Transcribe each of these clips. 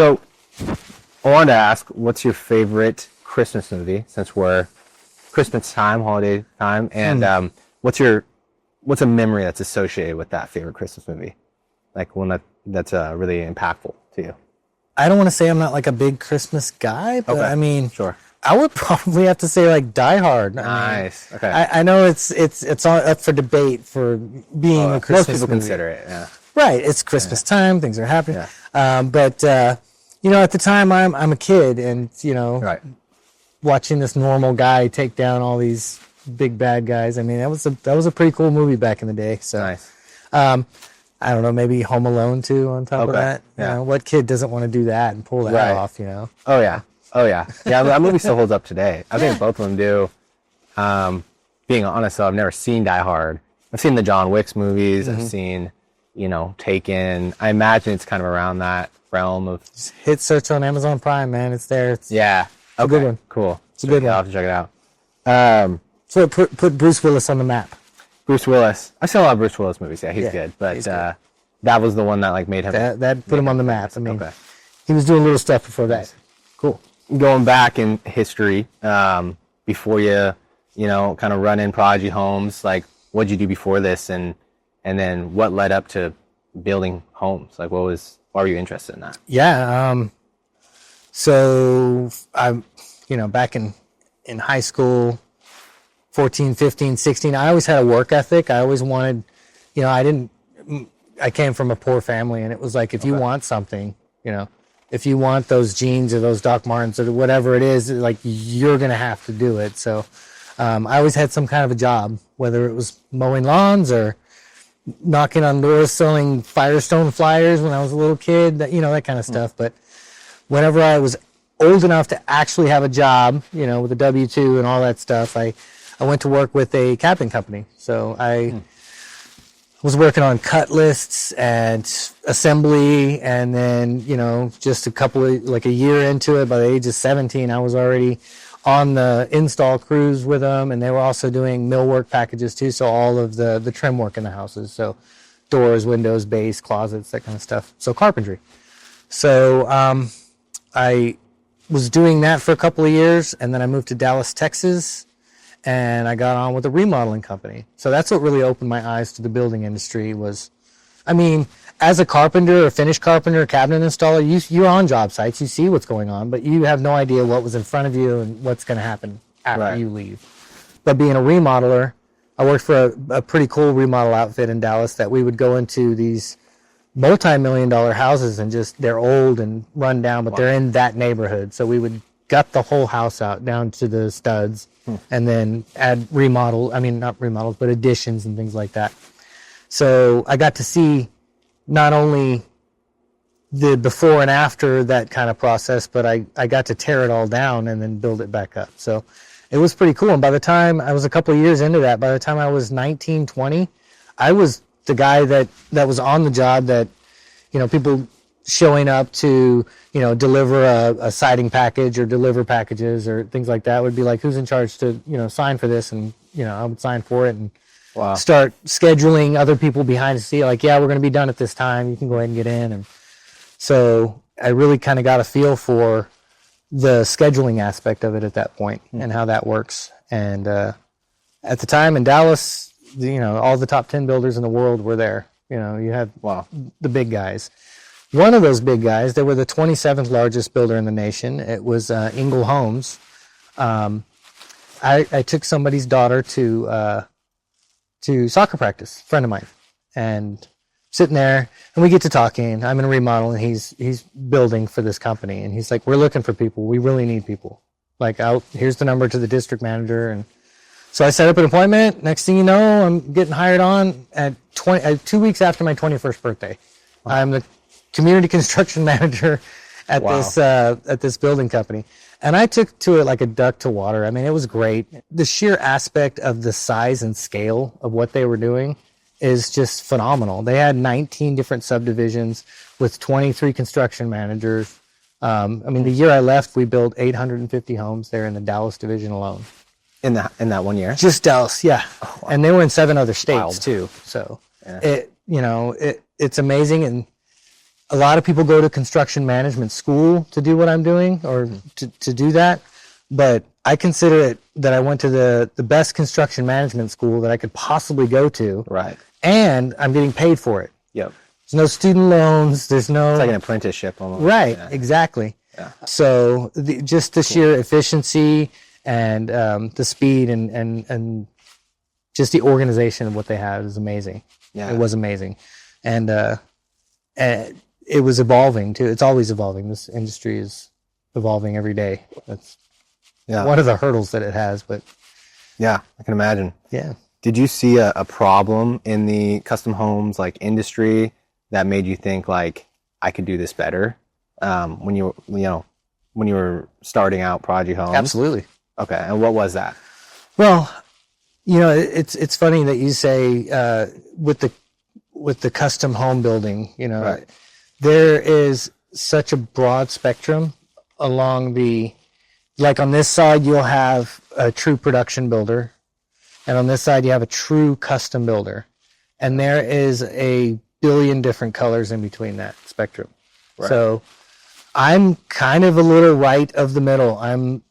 So I wanted to ask, what's your favorite Christmas movie, since we're Christmas time, holiday time, and what's a memory that's associated with that favorite Christmas movie? Like one that's really impactful to you. I don't want to say I'm not like a big Christmas guy, but I mean, sure. I would probably have to say like Die Hard. Nice. Okay. I know it's all up for debate for being a Christmas movie. Most people consider it, yeah. Right. It's Christmas time. Things are happening. Yeah. But at the time I'm a kid, and Right. watching this normal guy take down all these big bad guys. I mean, that was a pretty cool movie back in the day. So Nice. I don't know, maybe Home Alone too on top of that. Yeah. What kid doesn't want to do that and pull that off, Oh yeah. Yeah, that movie still holds up today. I think both of them do. Being honest, though, I've never seen Die Hard. I've seen the John Wick's movies. I've seen, Taken. I imagine it's kind of around that realm of... Just hit search on Amazon Prime, man. It's there. It's a good one. Cool. It's a good one. I'll have to check it out. So it put Bruce Willis on the map. Bruce Willis. I've seen a lot of Bruce Willis movies. Yeah, he's good. But he's good. That was the one that made him... That put him on the map. I mean, he was doing little stuff before that. Cool. Going back in history, before you kind of run in Prodigy Homes, like, what'd you do before this, and then what led up to building homes? Like, why were you interested in that? Yeah. So I, back in high school, 14, 15, 16, I always had a work ethic. I always wanted, I came from a poor family, and it was like, if you want something, if you want those jeans or those Doc Martens or whatever it is, like, you're going to have to do it. So I always had some kind of a job, whether it was mowing lawns or knocking on doors selling Firestone flyers when I was a little kid, that kind of stuff. But whenever I was old enough to actually have a job, with a W-2 and all that stuff, I went to work with a cabinet company. So I was working on cut lists and assembly, and then, just a year into it, by the age of 17, I was already on the install crews with them, and they were also doing millwork packages too, so all of the trim work in the houses, so doors, windows, base, closets, that kind of stuff, so carpentry. So I was doing that for a couple of years, and then I moved to Dallas, Texas, and I got on with a remodeling company. So that's what really opened my eyes to the building industry was, as a carpenter, a finished carpenter, a cabinet installer, you're on job sites, you see what's going on, but you have no idea what was in front of you and what's going to happen after you leave. But being a remodeler, I worked for a pretty cool remodel outfit in Dallas that we would go into these multi-million-dollar houses, and just, they're old and run down, but they're in that neighborhood. So we would gut the whole house out down to the studs, and then add not remodels, but additions and things like that. So I got to see not only the before and after that kind of process, but I got to tear it all down and then build it back up. So it was pretty cool. And by the time I was a couple of years into that, by the time I was 19, 20, I was the guy that was on the job that, people showing up to, deliver a siding package or deliver packages or things like that would be like, who's in charge to, sign for this? And, I would sign for it and start scheduling other people behind the scene. Like, we're going to be done at this time. You can go ahead and get in. And so I really kind of got a feel for the scheduling aspect of it at that point and how that works. And at the time in Dallas, all the top 10 builders in the world were there. You had the big guys. One of those big guys, they were the 27th largest builder in the nation. It was Ingle Homes. I took somebody's daughter to soccer practice, a friend of mine, and sitting there, and we get to talking. I'm in a remodel, and he's building for this company, and he's like, "We're looking for people. We really need people. Like, here's the number to the district manager." And so I set up an appointment. Next thing you know, I'm getting hired on at 2 weeks after my 21st birthday. I'm the community construction manager at this building company. And I took to it like a duck to water. I mean, it was great. The sheer aspect of the size and scale of what they were doing is just phenomenal. They had 19 different subdivisions with 23 construction managers. The year I left, we built 850 homes there in the Dallas division alone. In that 1 year? Just Dallas, yeah. Oh, wow. And they were in 7 other states too. So it's amazing. And a lot of people go to construction management school to do what I'm doing, or to do that. But I consider it that I went to the best construction management school that I could possibly go to. Right. And I'm getting paid for it. Yep. There's no student loans. There's no. It's like an apprenticeship almost. Right. Yeah. Exactly. Yeah. So just the sheer efficiency and the speed and just the organization of what they have is amazing. Yeah. It was amazing. And it was evolving too. It's always evolving. This industry is evolving every day. That's one of the hurdles that it has, but yeah, I can imagine. Yeah. Did you see a problem in the custom homes like industry that made you think like I could do this better when you were starting out Prodigy Homes? Absolutely. Okay, and what was that? Well, it's funny that you say with the custom home building, Right. there is such a broad spectrum along like on this side you'll have a true production builder, and on this side you have a true custom builder, and there is a billion different colors in between that spectrum. Right. So I'm kind of a little right of the middle. I'm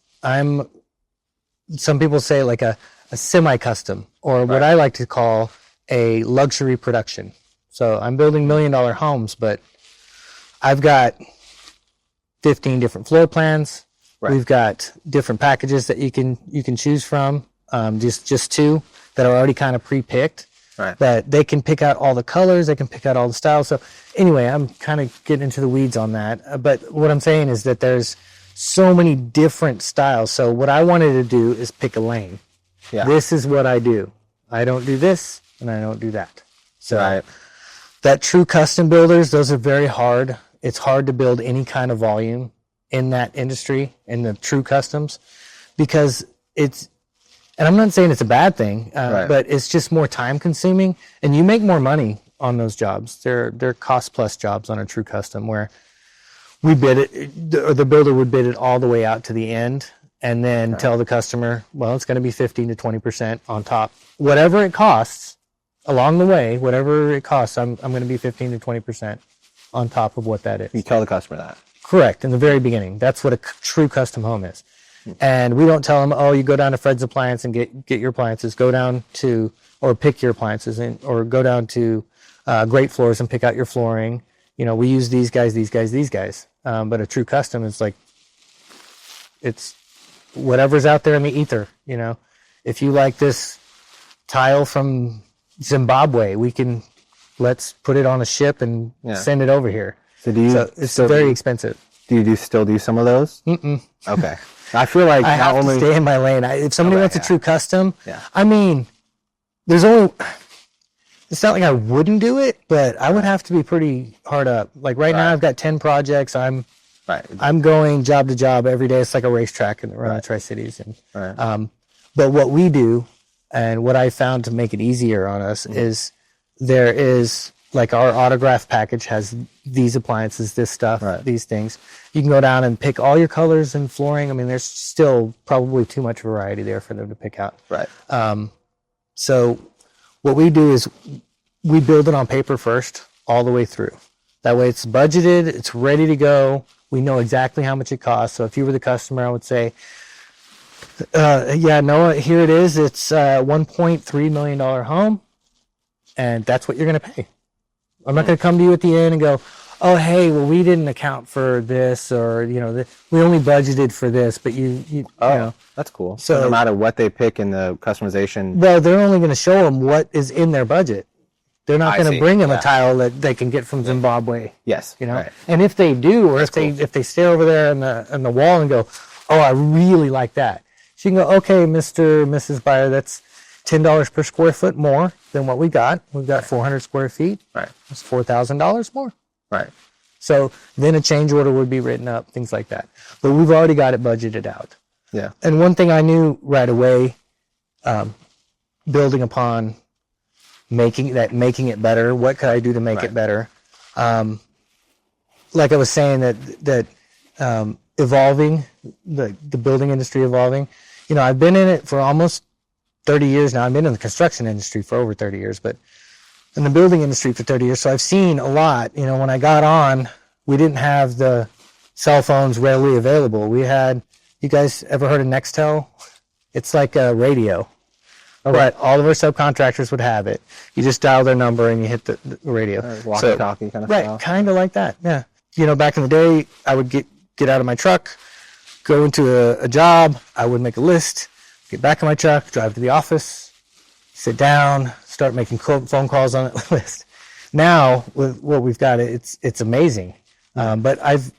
some people say like a semi-custom, or what I like to call a luxury production. So I'm building $1 million homes, but I've got 15 different floor plans. Right. We've got different packages that you can choose from, just 2 that are already kind of pre-picked. Right. That they can pick out all the colors, they can pick out all the styles. So anyway, I'm kind of getting into the weeds on that. But what I'm saying is that there's so many different styles. So what I wanted to do is pick a lane. Yeah. This is what I do. I don't do this and I don't do that. So that true custom builders, those are very hard. It's hard to build any kind of volume in that industry, in the true customs, because and I'm not saying it's a bad thing, but it's just more time consuming, and you make more money on those jobs. They're cost plus jobs on a true custom, where we bid it, or the builder would bid it all the way out to the end, and then tell the customer, well, it's going to be 15 to 20% on top. Whatever it costs along the way, whatever it costs, I'm going to be 15 to 20% on top of what that is. You tell the customer that. Correct. In the very beginning. That's what a true custom home is. And we don't tell them, oh, you go down to Fred's Appliance and get your appliances. Go down to, or pick your appliances, or go down to Great Floors and pick out your flooring. We use these guys. But a true custom is like, it's whatever's out there in the ether. If you like this tile from Zimbabwe, let's put it on a ship and send it over here. So it's very expensive. Do you still do some of those? Mm-mm. Okay. I feel like I have to stay in my lane. If somebody wants a true custom, I mean, it's not like I wouldn't do it, but I would have to be pretty hard up. Like right now I've got 10 projects. I'm going job to job every day. It's like a racetrack around the Tri-Cities. But what we do, and what I found to make it easier on us, is there is, like, our autograph package has these appliances, this stuff, these things. You can go down and pick all your colors and flooring. I mean, there's still probably too much variety there for them to pick out. Right. So what we do is we build it on paper first, all the way through. That way it's budgeted, it's ready to go. We know exactly how much it costs. So if you were the customer, I would say, Noah, here it is. It's a $1.3 million home, and that's what you're going to pay. I'm not going to come to you at the end and go, oh, hey, well, we didn't account for this, or, we only budgeted for this, but you know. That's cool. So no matter what they pick in the customization. Well, they're only going to show them what is in their budget. They're not going to bring them a tile that they can get from Zimbabwe. Yes. Right. And if they do, or if they stare over there on the wall and go, oh, I really like that. So you can go, okay, Mr. and Mrs. Buyer, that's $10 per square foot more than what we got. We've got 400 square feet. Right. That's $4,000 more. Right. So then a change order would be written up, things like that. But we've already got it budgeted out. Yeah. And one thing I knew right away, building upon making it better, what could I do to make it better? Like I was saying, that evolving, the building industry evolving. I've been in it for almost 30 years now. I've been in the construction industry for over 30 years, but in the building industry for 30 years, so I've seen a lot. You know, when I got on, we didn't have the cell phones readily available. We had, you guys ever heard of Nextel? It's like a radio. But all of our subcontractors would have it. You just dial their number and you hit the radio. Walkie-talkie kind of right, style. kind of like that, yeah. You know, back in the day, I would get out of my truck, go into a job, I would make a list, get back in my truck, drive to the office, sit down, start making phone calls on that list. Now, with what we've got, it's amazing. But I've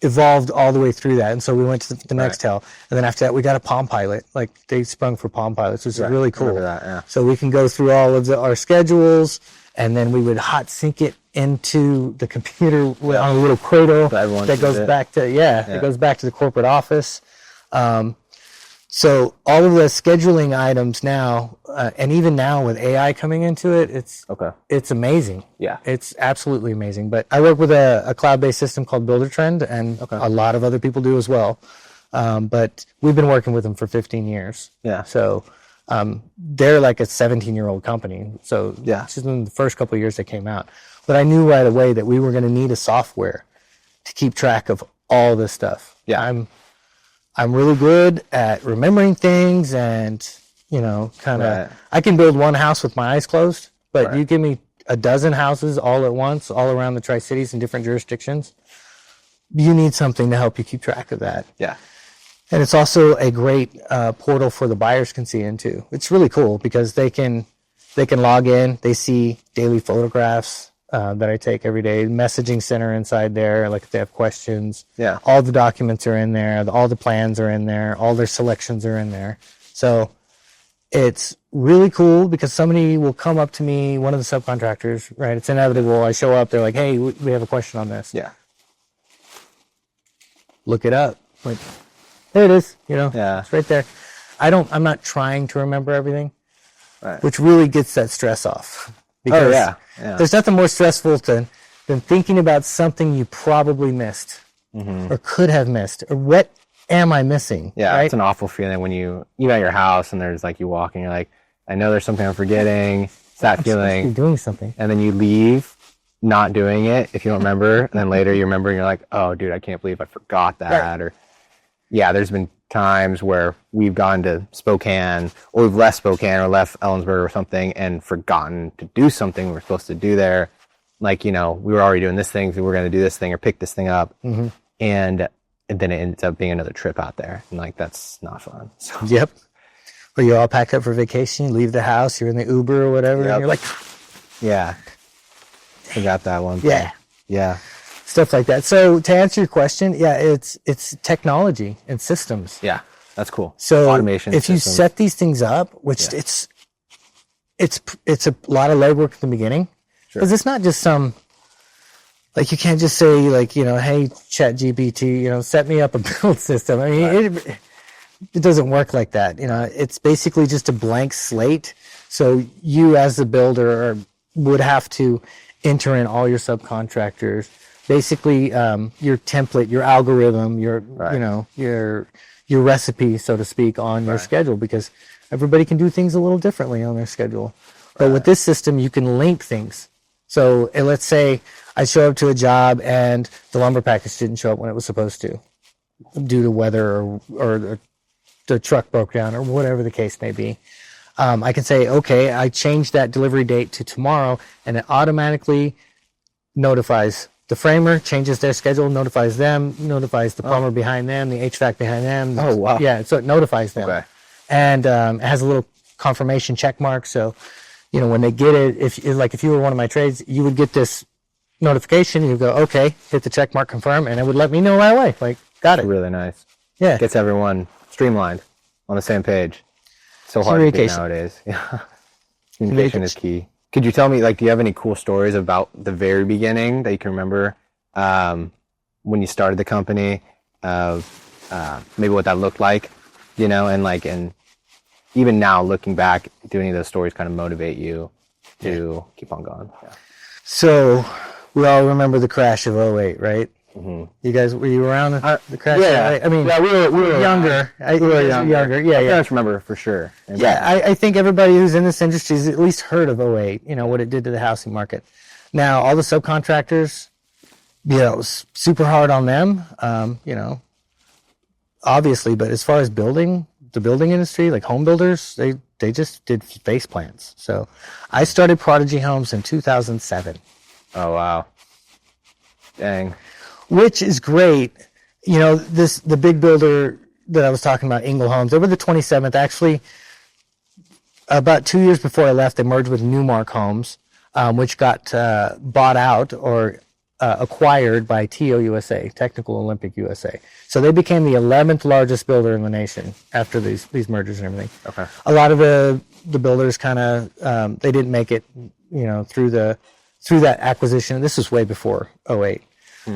evolved all the way through that. And so we went to the Nextel. And then after that, we got a Palm Pilot. Like, they sprung for Palm Pilots, which is really cool. I remember that, yeah. So we can go through all of our schedules, and then we would hot sync it into the computer on a little cradle that goes back to, it goes back to the corporate office. So all of the scheduling items now, and even now with AI coming into it, it's amazing. Yeah. It's absolutely amazing. But I work with a cloud-based system called BuilderTrend, and a lot of other people do as well. But we've been working with them for 15 years. Yeah. So they're like a 17-year-old company. So just in the first couple of years they came out. But I knew right away that we were going to need a software to keep track of all this stuff. Yeah. I'm really good at remembering things, and, you know, kind of, I can build one house with my eyes closed, but you give me a dozen houses all at once, all around the Tri-Cities in different jurisdictions, you need something to help you keep track of that. Yeah. And it's also a great portal for the buyers can see into. It's really cool because they can log in, they see daily photographs that I take every day, messaging center inside there, like if they have questions. Yeah. All the documents are in there, all the plans are in there, all their selections are in there. So it's really cool because somebody will come up to me, one of the subcontractors, right? It's inevitable. I show up, they're like, hey, we have a question on this. Yeah. Look it up. Like, there it is, you know? Yeah. It's right there. I'm not trying to remember everything, Right. which really gets that stress off. Because there's nothing more stressful than thinking about something you probably missed or could have missed, or what am I missing? Yeah, right? it's an awful feeling when you at your house and there's like you walk and you're like, I know there's something I'm forgetting. It's that feeling. You're doing something. And then you leave not doing it if you don't remember. And then later you remember and you're like, oh, dude, I can't believe I forgot that. Right. Or, there's been times where we've gone to Spokane or we've left Spokane or left Ellensburg or something and forgotten to do something we were supposed to do there. Like, you know, we were already doing this thing, so we were going to do this thing or pick this thing up. And then it ends up being another trip out there. And like, that's not fun. So. Yep. Or you all pack up for vacation, you leave the house, you're in the Uber or whatever, and you're like, yeah, forgot that one thing. Yeah. Stuff like that. So to answer your question, it's technology and systems. Yeah, that's cool. So automation. If you set these things up, which it's a lot of legwork at the beginning, because it's not just some, like, you can't just say, like, you know, hey, ChatGPT, you know, set me up a build system. I mean, it doesn't work like that. You know, it's basically just a blank slate. So you as the builder would have to enter in all your subcontractors, basically your template, your algorithm, your you know, your recipe, so to speak, on your schedule, because everybody can do things a little differently on their schedule. But with this system, you can link things. So let's say I show up to a job and the lumber package didn't show up when it was supposed to, due to weather or the truck broke down or whatever the case may be. I can say, okay, I changed that delivery date to tomorrow, and it automatically notifies the framer, changes their schedule, notifies them, notifies the plumber behind them, the HVAC behind them. Oh, wow. Yeah, so it notifies them. Okay. And it has a little confirmation check mark. So, you know, when they get it, if you were one of my trades, you would get this notification. You go, okay, hit the check mark, confirm, and it would let me know right away. Like, got it. Really nice. Yeah. Gets everyone streamlined on the same page. So hard to do nowadays. Yeah. Communication is key. Could you tell me, like, do you have any cool stories about the very beginning that you can remember when you started the company of maybe what that looked like, you know, and even now looking back, do any of those stories kind of motivate you to keep on going? Yeah. So we all remember the crash of '08, right? You guys, were you around the crash? Yeah. Right? I mean, Yeah, we were younger. We were younger. Yeah, My yeah. parents remember for sure. Yeah, I think everybody who's in this industry has at least heard of '08, you know, what it did to the housing market. Now, all the subcontractors, you know, it was super hard on them, you know, obviously, but as far as the building industry, like home builders, they just did face plants. So I started Prodigy Homes in 2007. Oh, wow. Dang. Which is great. You know, the big builder that I was talking about, Ingle Homes, they were the 27th. Actually, about 2 years before I left, they merged with Newmark Homes, which got bought out or acquired by TOUSA, Technical Olympic USA. So they became the 11th largest builder in the nation after these mergers and everything. Okay. A lot of the builders kind of they didn't make it, you know, through that acquisition. This was way before '08.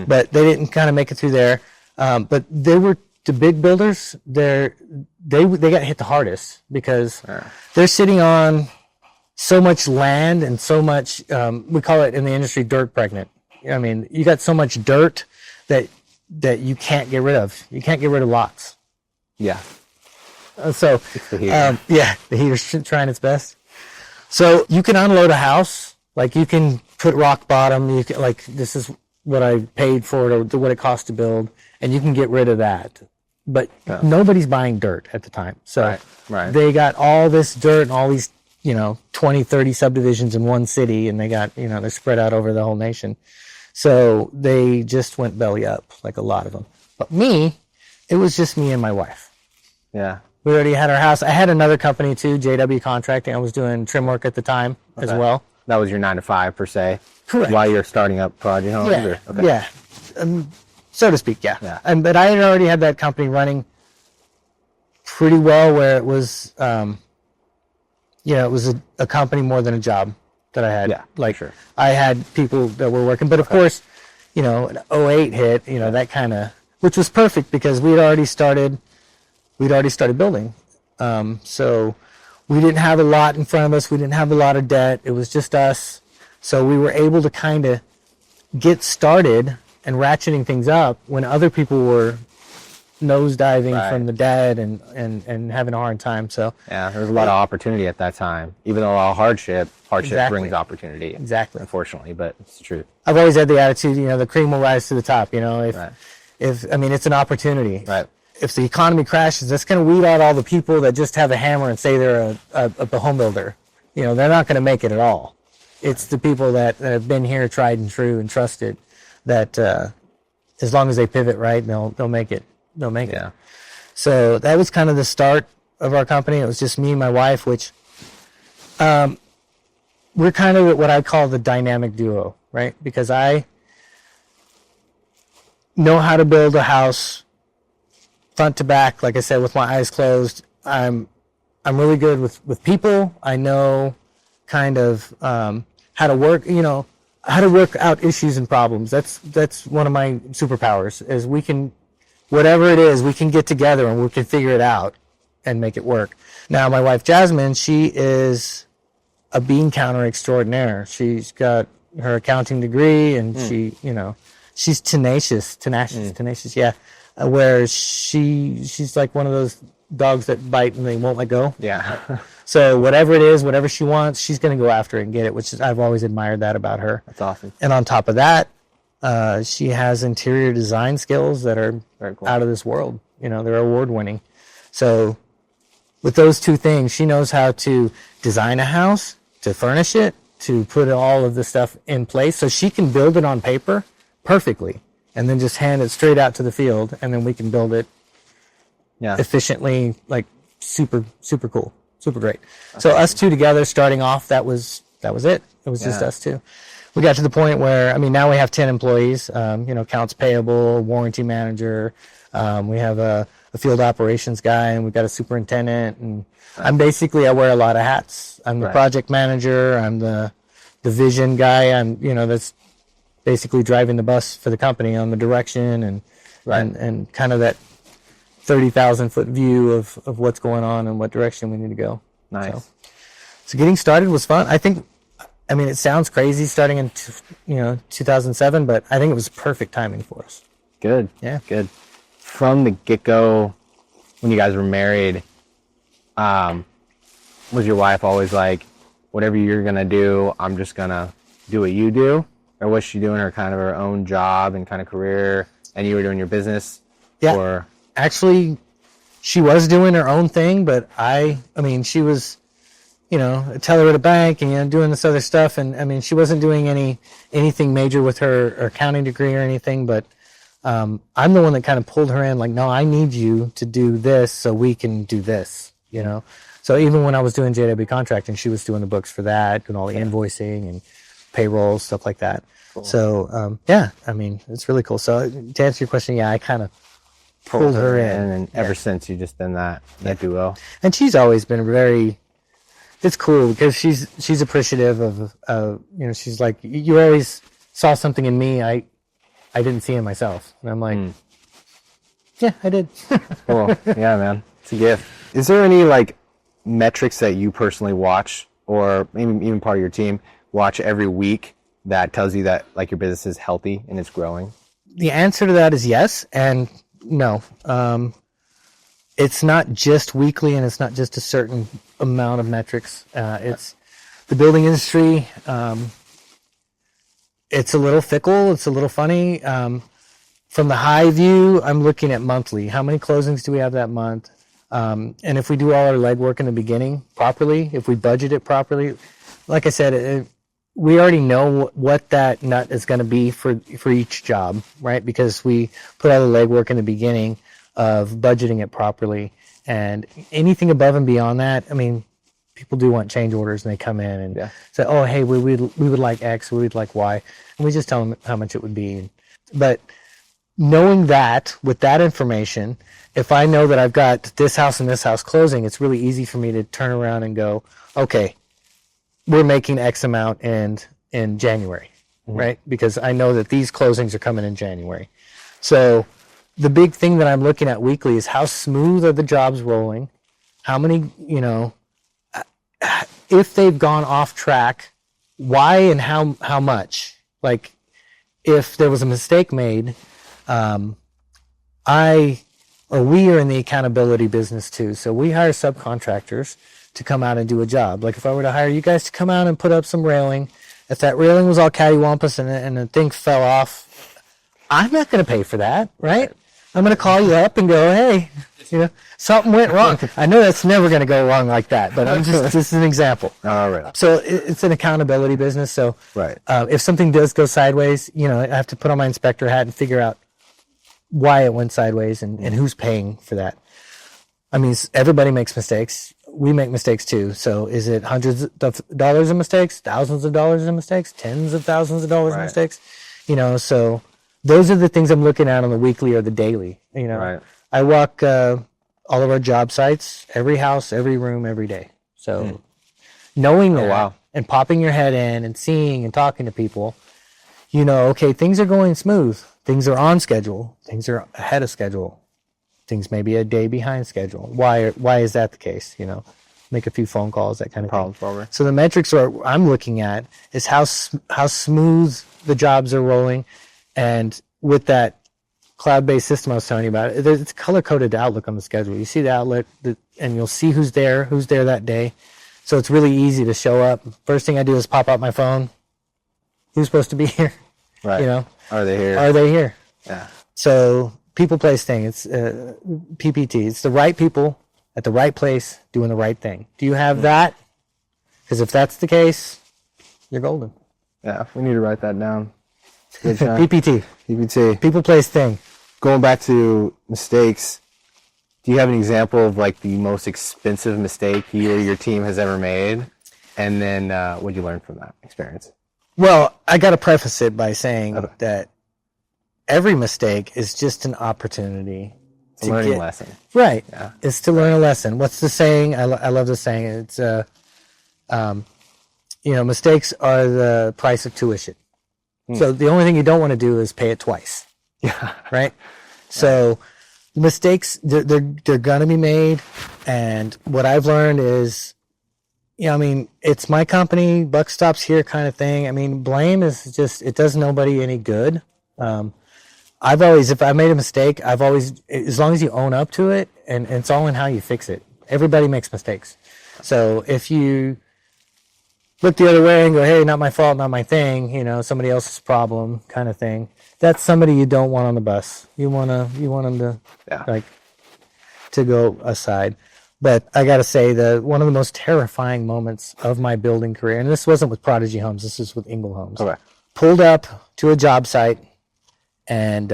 But they didn't kind of make it through there. But they were the big builders. They got hit the hardest because they're sitting on so much land and so much. We call it in the industry dirt pregnant. I mean, you got so much dirt that you can't get rid of. You can't get rid of lots. Yeah. So The heater's trying its best. So you can unload a house. Like you can put rock bottom. You can this is what I paid for it or what it cost to build, and you can get rid of that. But nobody's buying dirt at the time. So they got all this dirt and all these, you know, 20, 30 subdivisions in one city, and they got, you know, they're spread out over the whole nation. So they just went belly up, like a lot of them. But it was just me and my wife. Yeah. We already had our house. I had another company too, JW Contracting. I was doing trim work at the time as well. That was your 9 to 5 per se. Correct. While you're starting up Prodigy Homes? Yeah, Okay. yeah. So to speak, yeah. But I had already had that company running pretty well where it was, you know, it was a company more than a job that I had. Yeah, like, sure. I had people that were working. But of course, you know, an '08 hit, you know, that kind of, which was perfect because we'd already started building. So we didn't have a lot in front of us. We didn't have a lot of debt. It was just us. So we were able to kind of get started and ratcheting things up when other people were nosediving from the debt and having a hard time. So yeah, there was a lot of opportunity at that time. Even though a lot of hardship brings opportunity. Exactly. Unfortunately, but it's the truth. I've always had the attitude, you know, the cream will rise to the top. You know, if I mean, it's an opportunity. Right. If the economy crashes, that's going to weed out all the people that just have a hammer and say they're a home builder. You know, they're not going to make it at all. It's the people that have been here, tried and true, and trusted. That as long as they pivot right, they'll make it. They'll make it. So that was kind of the start of our company. It was just me and my wife, which we're kind of what I call the dynamic duo, right? Because I know how to build a house front to back, like I said, with my eyes closed. I'm really good with people. I know kind of how to work, you know, how to work out issues and problems. That's one of my superpowers, is we can, whatever it is, we can get together and we can figure it out and make it work. Now, my wife, Jasmine, she is a bean counter extraordinaire. She's got her accounting degree and she, you know, she's tenacious, yeah. Where she's like one of those dogs that bite and they won't let go. Yeah. So whatever it is, whatever she wants, she's going to go after it and get it, which is, I've always admired that about her. That's awesome. And on top of that, she has interior design skills that are very cool. Out of this world. You know, they're award winning. So with those two things, she knows how to design a house, to furnish it, to put all of the stuff in place so she can build it on paper perfectly and then just hand it straight out to the field, and then we can build it efficiently, like super cool, super great. So us two together starting off, that was it. It was just us two. We got to the point where, I mean, now we have 10 employees, you know, accounts payable, warranty manager. We have a field operations guy, and we've got a superintendent. And I wear a lot of hats. I'm the project manager. I'm the vision guy. I'm, you know, that's basically driving the bus for the company on the direction and kind of that 30,000 foot view of what's going on and what direction we need to go. Nice. So getting started was fun. I mean, it sounds crazy starting in 2007, but I think it was perfect timing for us. Good. Yeah. Good. From the get-go, when you guys were married, was your wife always like, whatever you're going to do, I'm just going to do what you do? Or was she doing her own job and kind of career, and you were doing your business? Yeah. Or actually, she was doing her own thing, but I mean, she was, a teller at a bank and, doing this other stuff. And I mean, she wasn't doing anything major with her accounting degree or anything, but I'm the one that kind of pulled her in, like, no, I need you to do this so we can do this, So even when I was doing JW contracting, she was doing the books for that, doing all the invoicing and payroll, stuff like that. Cool. So, I mean, it's really cool. So to answer your question, yeah, I kind of pulled her in. And ever since, you've just been that duo. And she's always been it's cool because she's appreciative of, she's like, you always saw something in me I didn't see in myself. And I'm like, yeah, I did. Cool. Yeah, man. It's a gift. Is there any metrics that you personally watch, or maybe even part of your team watch every week, that tells you that your business is healthy and it's growing? The answer to that is yes and no. It's not just weekly, and it's not just a certain amount of metrics. It's the building industry. It's a little fickle. It's a little funny. From the high view, I'm looking at monthly. How many closings do we have that month? And if we do all our legwork in the beginning properly, if we budget it properly, like I said, we already know what that nut is going to be for each job, right? Because we put all the legwork in the beginning of budgeting it properly. And anything above and beyond that, I mean, people do want change orders, and they come in and say, oh, hey, we would like X, we would like Y. And we just tell them how much it would be. But knowing that, with that information, if I know that I've got this house and this house closing, it's really easy for me to turn around and go, okay, we're making X amount in January, right? Because I know that these closings are coming in January. So the big thing that I'm looking at weekly is how smooth are the jobs rolling, how many, if they've gone off track, why and how much. Like, if there was a mistake made, we are in the accountability business too. So we hire subcontractors to come out and do a job. Like, if I were to hire you guys to come out and put up some railing, if that railing was all cattywampus and the thing fell off, I'm not going to pay for that, right? I'm going to call you up and go, hey, something went wrong. I know that's never going to go wrong like that, but this is an example. All right. So it's an accountability business. So if something does go sideways, I have to put on my inspector hat and figure out why it went sideways and who's paying for that. I mean, everybody makes mistakes. We make mistakes too. So is it hundreds of dollars in mistakes, thousands of dollars in mistakes, tens of thousands of dollars in mistakes? So those are the things I'm looking at on the weekly or the daily. I walk all of our job sites, every house, every room, every day. So knowing that and popping your head in and seeing and talking to people, okay, things are going smooth. Things are on schedule. Things are ahead of schedule. Things may be a day behind schedule. Why is that the case? Make a few phone calls, that kind of thing. So the metrics I'm looking at is how smooth the jobs are rolling, and with that cloud-based system I was telling you about, it's color-coded outlook on the schedule. You see the outlook, and you'll see who's there that day. So it's really easy to show up. First thing I do is pop out my phone. Who's supposed to be here? Right. Are they here? Are they here? Yeah. So people, place, thing. It's PPT. It's the right people at the right place doing the right thing. Do you have that? Because if that's the case, you're golden. Yeah, we need to write that down. Good, PPT. PPT. People, place, thing. Going back to mistakes, do you have an example of the most expensive mistake you or your team has ever made? And then what did you learn from that experience? Well, I got to preface it by saying that every mistake is just an opportunity. It's a learning lesson. Right. Yeah. It's to learn a lesson. What's the saying? I love the saying. It's, mistakes are the price of tuition. So the only thing you don't want to do is pay it twice. Yeah. Right? So mistakes, they're going to be made. And what I've learned is, it's my company, buck stops here kind of thing. I mean, blame is just, it does nobody any good. I've always, if I made a mistake, I've always, as long as you own up to it, and it's all in how you fix it. Everybody makes mistakes. So if you look the other way and go, hey, not my fault, not my thing, you know, somebody else's problem kind of thing, that's somebody you don't want on the bus. You want them to, like, to go aside. But I got to say, one of the most terrifying moments of my building career, and this wasn't with Prodigy Homes, this is with Ingle Homes. Okay. Pulled up to a job site, and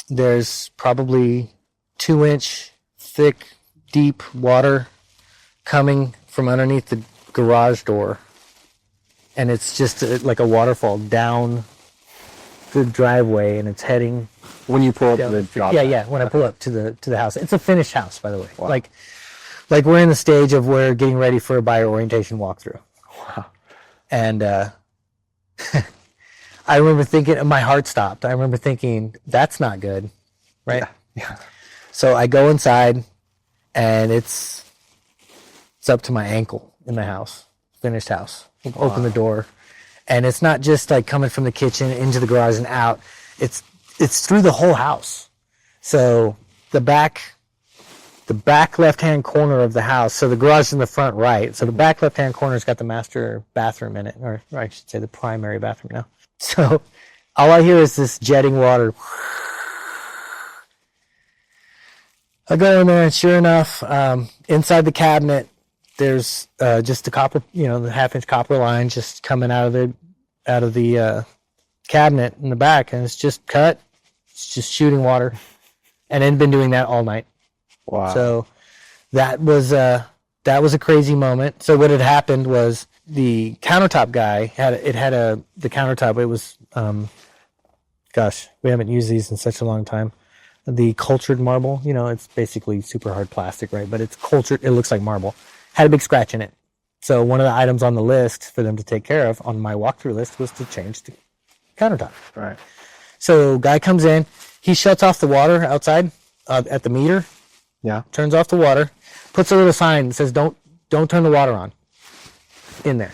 there's probably 2-inch thick, deep water coming from underneath the garage door. And it's just like a waterfall down the driveway, and it's heading. When you pull up to the job site. Yeah. When I pull up to the house, it's a finished house, by the way. Wow. Like we're in the stage of we're getting ready for a buyer orientation walkthrough. Wow. And I remember thinking, my heart stopped. I remember thinking, that's not good, right? Yeah. So I go inside, and it's up to my ankle in the house, finished house. Open the door, and it's not just like coming from the kitchen into the garage and out. It's through the whole house. So the back left-hand corner of the house. So the garage is in the front right. So the back left-hand corner's got the master bathroom in it, or I should say the primary bathroom now. So all I hear is this jetting water. I go in there, and sure enough, inside the cabinet, there's just the copper, the 1/2-inch copper line just coming out of the cabinet in the back, and it's just cut. It's just shooting water, and it had been doing that all night. Wow. So that was a crazy moment. So what had happened was the countertop guy the countertop. It was we haven't used these in such a long time. The cultured marble, it's basically super hard plastic, right? But it's cultured. It looks like marble. Had a big scratch in it. So one of the items on the list for them to take care of on my walkthrough list was to change the countertop. Right. So guy comes in, he shuts off the water outside at the meter. Yeah. Turns off the water, puts a little sign that says don't turn the water on in there.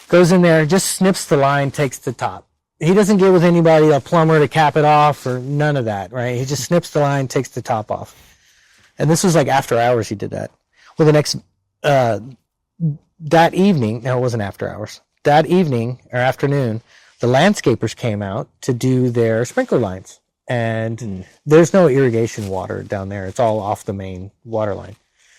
Goes in there, just snips the line, takes the top. He doesn't get with anybody, a plumber to cap it off or none of that, right? He just snips the line, takes the top off. And this was like after hours he did that. Well, the next, that evening, no, it wasn't after hours. That evening or afternoon, the landscapers came out to do their sprinkler lines. And there's no irrigation water down there. It's all off the main water line.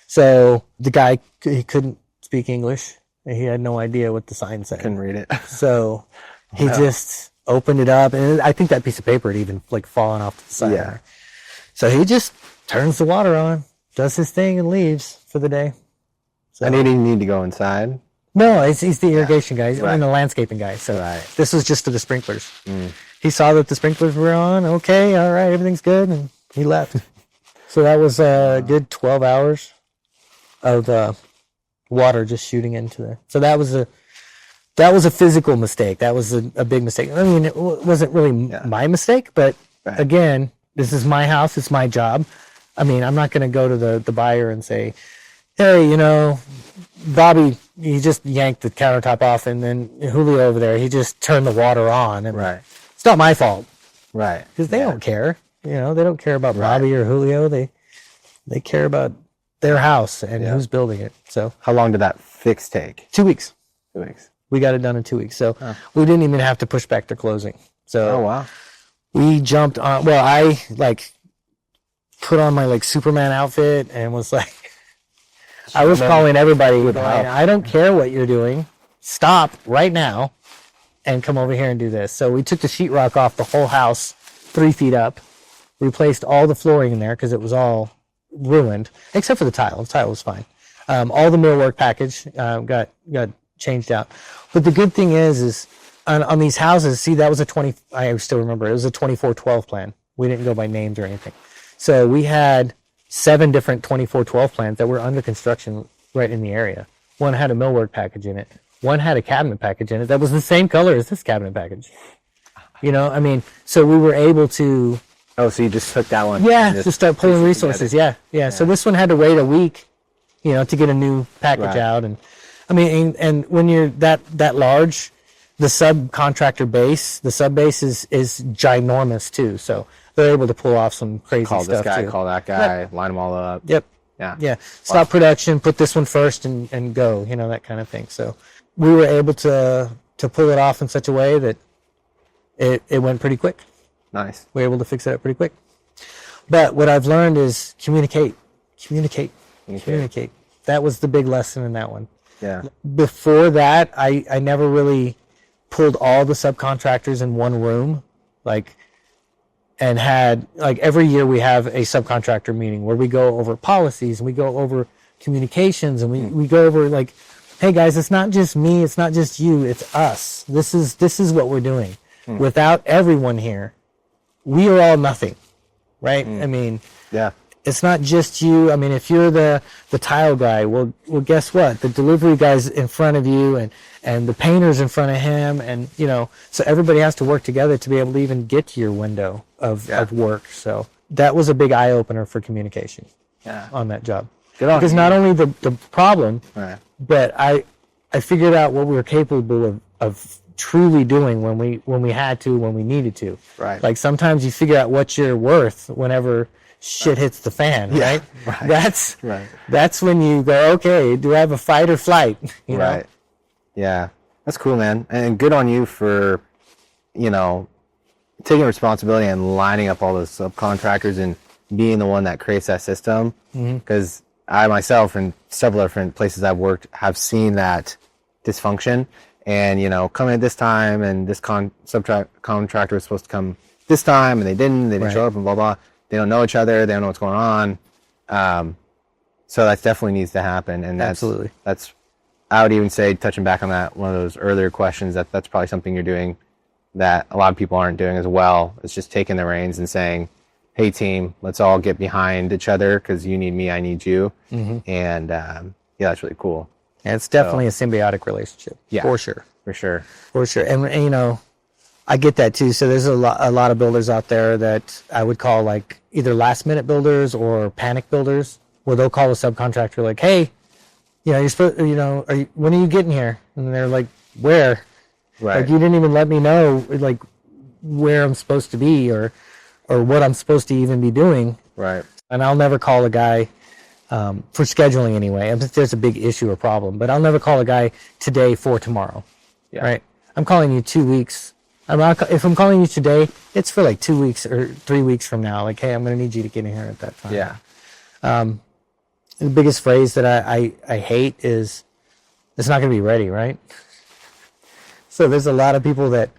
So the guy, he couldn't speak English. He had no idea what the sign said. Couldn't read it. So he just opened it up. And I think that piece of paper had even like fallen off to the side. Yeah. So he just turns the water on, does his thing, and leaves for the day. So, I didn't need to go inside. No, he's the irrigation guy. He's Right. the landscaping guy. So this was just to the sprinklers. He saw that the sprinklers were on. Okay, all right, everything's good, and he left. So that was a good 12 hours of water just shooting into there. So that was a physical mistake. That was a big mistake. I mean, it wasn't really my mistake, but again, this is my house. It's my job. I mean, I'm not going to go to the buyer and say, hey, Bobby, he just yanked the countertop off, and then Julio over there, he just turned the water on. And it's not my fault. Right. Because they don't care. They don't care about Bobby or Julio. They care about their house and who's building it. So How long did that fix take? 2 weeks. 2 weeks. We got it done in 2 weeks. So we didn't even have to push back their closing. So Oh, wow. we jumped on. Well, I put on my Superman outfit and was like, I was calling everybody. Going, I don't care what you're doing. Stop right now and come over here and do this. So we took the sheetrock off the whole house 3 feet up, replaced all the flooring in there because it was all ruined, except for the tile. The tile was fine. All the millwork package got changed out. But the good thing is on these houses, see, that was I still remember, it was a 2412 plan. We didn't go by names or anything. So we had 7 different 2412 plans that were under construction right in the area. One had a millwork package in it. One had a cabinet package in it that was the same color as this cabinet package. So we were able to... Oh, so you just took that one? Yeah, just start pulling resources. Yeah. So this one had to wait a week, to get a new package out. And I mean, and when you're that large, the subcontractor base, the sub base is ginormous too. So they're able to pull off some crazy Call stuff this guy, too. call that guy, line them all up. Yep. Yeah. Stop production, put this one first and go, that kind of thing. So we were able to pull it off in such a way that it went pretty quick. Nice. We were able to fix it up pretty quick. But what I've learned is communicate. That was the big lesson in that one. Yeah. Before that, I never really pulled all the subcontractors in one room, and had, every year we have a subcontractor meeting where we go over policies and we go over communications and we go over hey guys, it's not just me, it's not just you, it's us. This is what we're doing. Without everyone here, we are all nothing, right? I mean, yeah. It's not just you. I mean, if you're the tile guy, well, guess what? The delivery guy's in front of you, and the painter's in front of him, and so everybody has to work together to be able to even get to your window of work. So that was a big eye opener for communication. On that job. Good on because you. not only the problem, Right. but I figured out what we were capable of truly doing when we had to, when we needed to. Right. Sometimes you figure out what you're worth whenever shit hits the fan, right? Right. That's when you go, okay, do I have a fight or flight? You know? Right. Yeah. That's cool, man. And good on you for, taking responsibility and lining up all those subcontractors and being the one that creates that system. Because I myself and several different places I've worked have seen that dysfunction. And, come in at this time and this contractor was supposed to come this time and they didn't Right. show up and blah, blah. They don't know each other. They don't know what's going on. So that definitely needs to happen. And Absolutely. That's, I would even say, touching back on that, one of those earlier questions, that's probably something you're doing that a lot of people aren't doing as well. It's just taking the reins and saying, hey team, let's all get behind each other because you need me, I need you. And that's really cool. And it's definitely a symbiotic relationship. Yeah. For sure. For sure. For sure. And I get that too. So there's a lot of builders out there that I would call either last minute builders or panic builders, where they'll call a subcontractor hey, you're supposed, when are you getting here? And they're like, where? Right. You didn't even let me know where I'm supposed to be or what I'm supposed to even be doing. Right. And I'll never call a guy for scheduling anyway. If there's a big issue or problem, but I'll never call a guy today for tomorrow. Yeah. Right. I'm calling you 2 weeks. If I'm calling you today, it's for 2 weeks or 3 weeks from now. Hey, I'm going to need you to get in here at that time. Yeah. The biggest phrase that I hate is, it's not going to be ready, right? So there's a lot of people that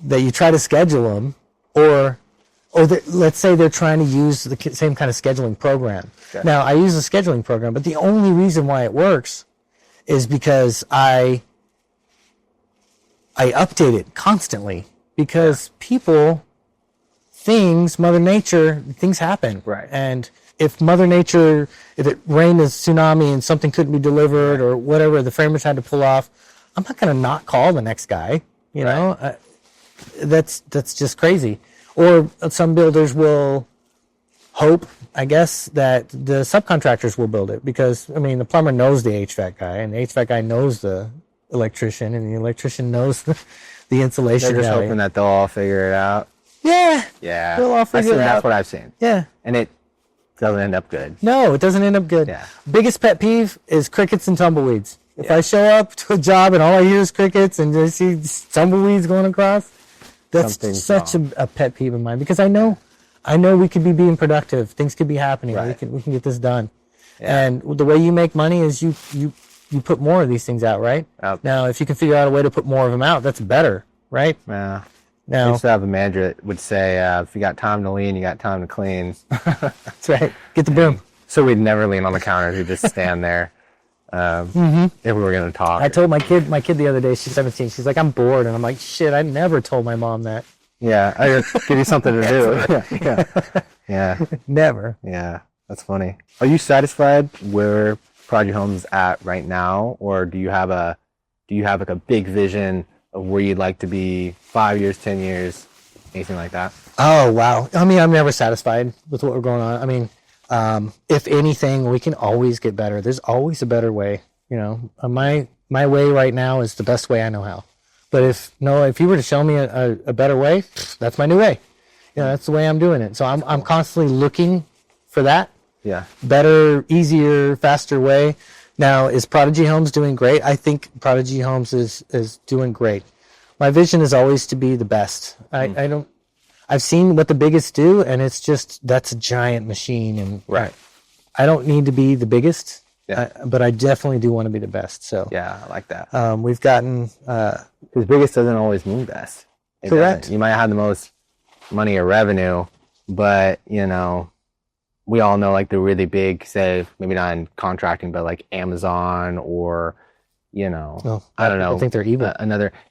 you try to schedule them, or let's say they're trying to use the same kind of scheduling program. Okay. Now, I use a scheduling program, but the only reason why it works is because I update it constantly, because people, things, Mother Nature, things happen. Right. And if Mother Nature, if it rained a tsunami and something couldn't be delivered or whatever, the framers had to pull off, I'm not going to not call the next guy. That's just crazy. Or some builders will hope, I guess, that the subcontractors will build it, because, the plumber knows the HVAC guy, and the HVAC guy knows the electrician, and the electrician knows the insulation They're just guy. hoping that they'll all figure it out. Yeah. Yeah. They'll all figure it That's out. what I've seen. Yeah. And it doesn't end up good. No, it doesn't end up good. Yeah. Biggest pet peeve is crickets and tumbleweeds. If I show up to a job and all I hear is crickets and I see tumbleweeds going across, that's Something's such wrong. a pet peeve of mine, because I know we could be being productive. Things could be happening. Right. We can get this done. Yeah. And the way you make money is you put more of these things out, right? Yep. Now, if you can figure out a way to put more of them out, that's better, right? Yeah. I Now, used to have a manager that would say, if you got time to lean, you got time to clean. that's right. Get the broom. So we'd never lean on the counter. We'd just stand there if we were going to talk. I told my kid the other day, she's 17, she's like, I'm bored. And I'm like, shit, I never told my mom that. Yeah, I just give you something to do. Yeah. Never. Yeah. That's funny. Are you satisfied where Prodigy Homes is at right now, or do you have a big vision of where you'd like to be 5 years, 10 years, anything like that? Oh, wow. I'm never satisfied with what we're going on. If anything, we can always get better. There's always a better way. My way right now is the best way I know how. But if you were to show me a better way, that's my new way. That's the way I'm doing it. So I'm constantly looking for that. Yeah. Better, easier, faster way. Now, is Prodigy Homes doing great? I think Prodigy Homes is doing great. My vision is always to be the best. I've seen what the biggest do, and it's just, that's a giant machine. And right. I don't need to be the biggest, yeah. But I definitely do want to be the best. So yeah, I like that. We've gotten, because biggest doesn't always mean best. Correct. You might have the most money or revenue, but we all know like the really big, say maybe not in contracting, but like Amazon or I don't know. I think they're evil.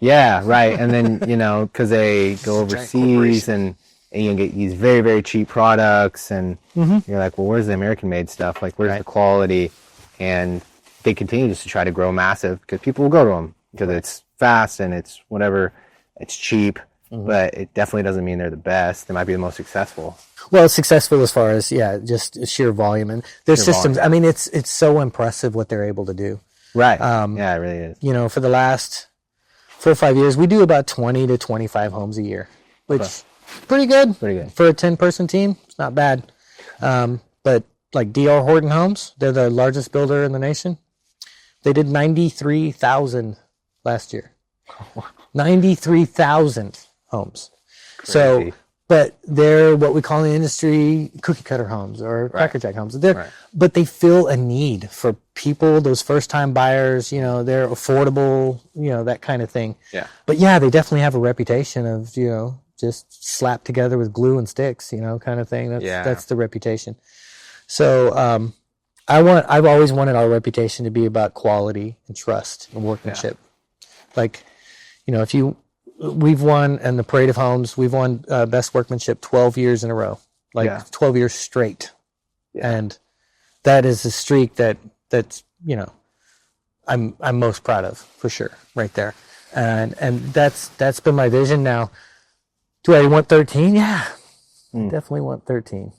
Yeah, right. And then because they go overseas and you get these very, very cheap products, and you're like, well, where's the American-made stuff? Like, where's the quality? And they continue just to try to grow massive because people will go to them because it's fast and it's whatever, it's cheap. But it definitely doesn't mean they're the best. They might be the most successful. Well, successful as far as, just sheer volume. And their systems, volume. I mean, it's so impressive what they're able to do. Right. Yeah, it really is. For the last 4 or 5 years, we do about 20 to 25 homes a year, which is pretty good. Pretty good. For a 10-person team, it's not bad. But like DR Horton Homes, they're the largest builder in the nation. They did 93,000 last year. 93,000 homes. Crazy. So, but they're what we call in the industry cookie cutter homes or Cracker Jack homes. But they fill a need for people, those first time buyers, they're affordable, that kind of thing. Yeah. But yeah, they definitely have a reputation of, just slapped together with glue and sticks, kind of thing. That's the reputation. So, I've always wanted our reputation to be about quality and trust and workmanship. Yeah. Like, we've won in the Parade of Homes, we've won best workmanship 12 years in a row, 12 years straight. Yeah. And that is a streak that's I'm most proud of, for sure, right there. And that's been my vision. Now, do I want 13? Yeah. Definitely want 13.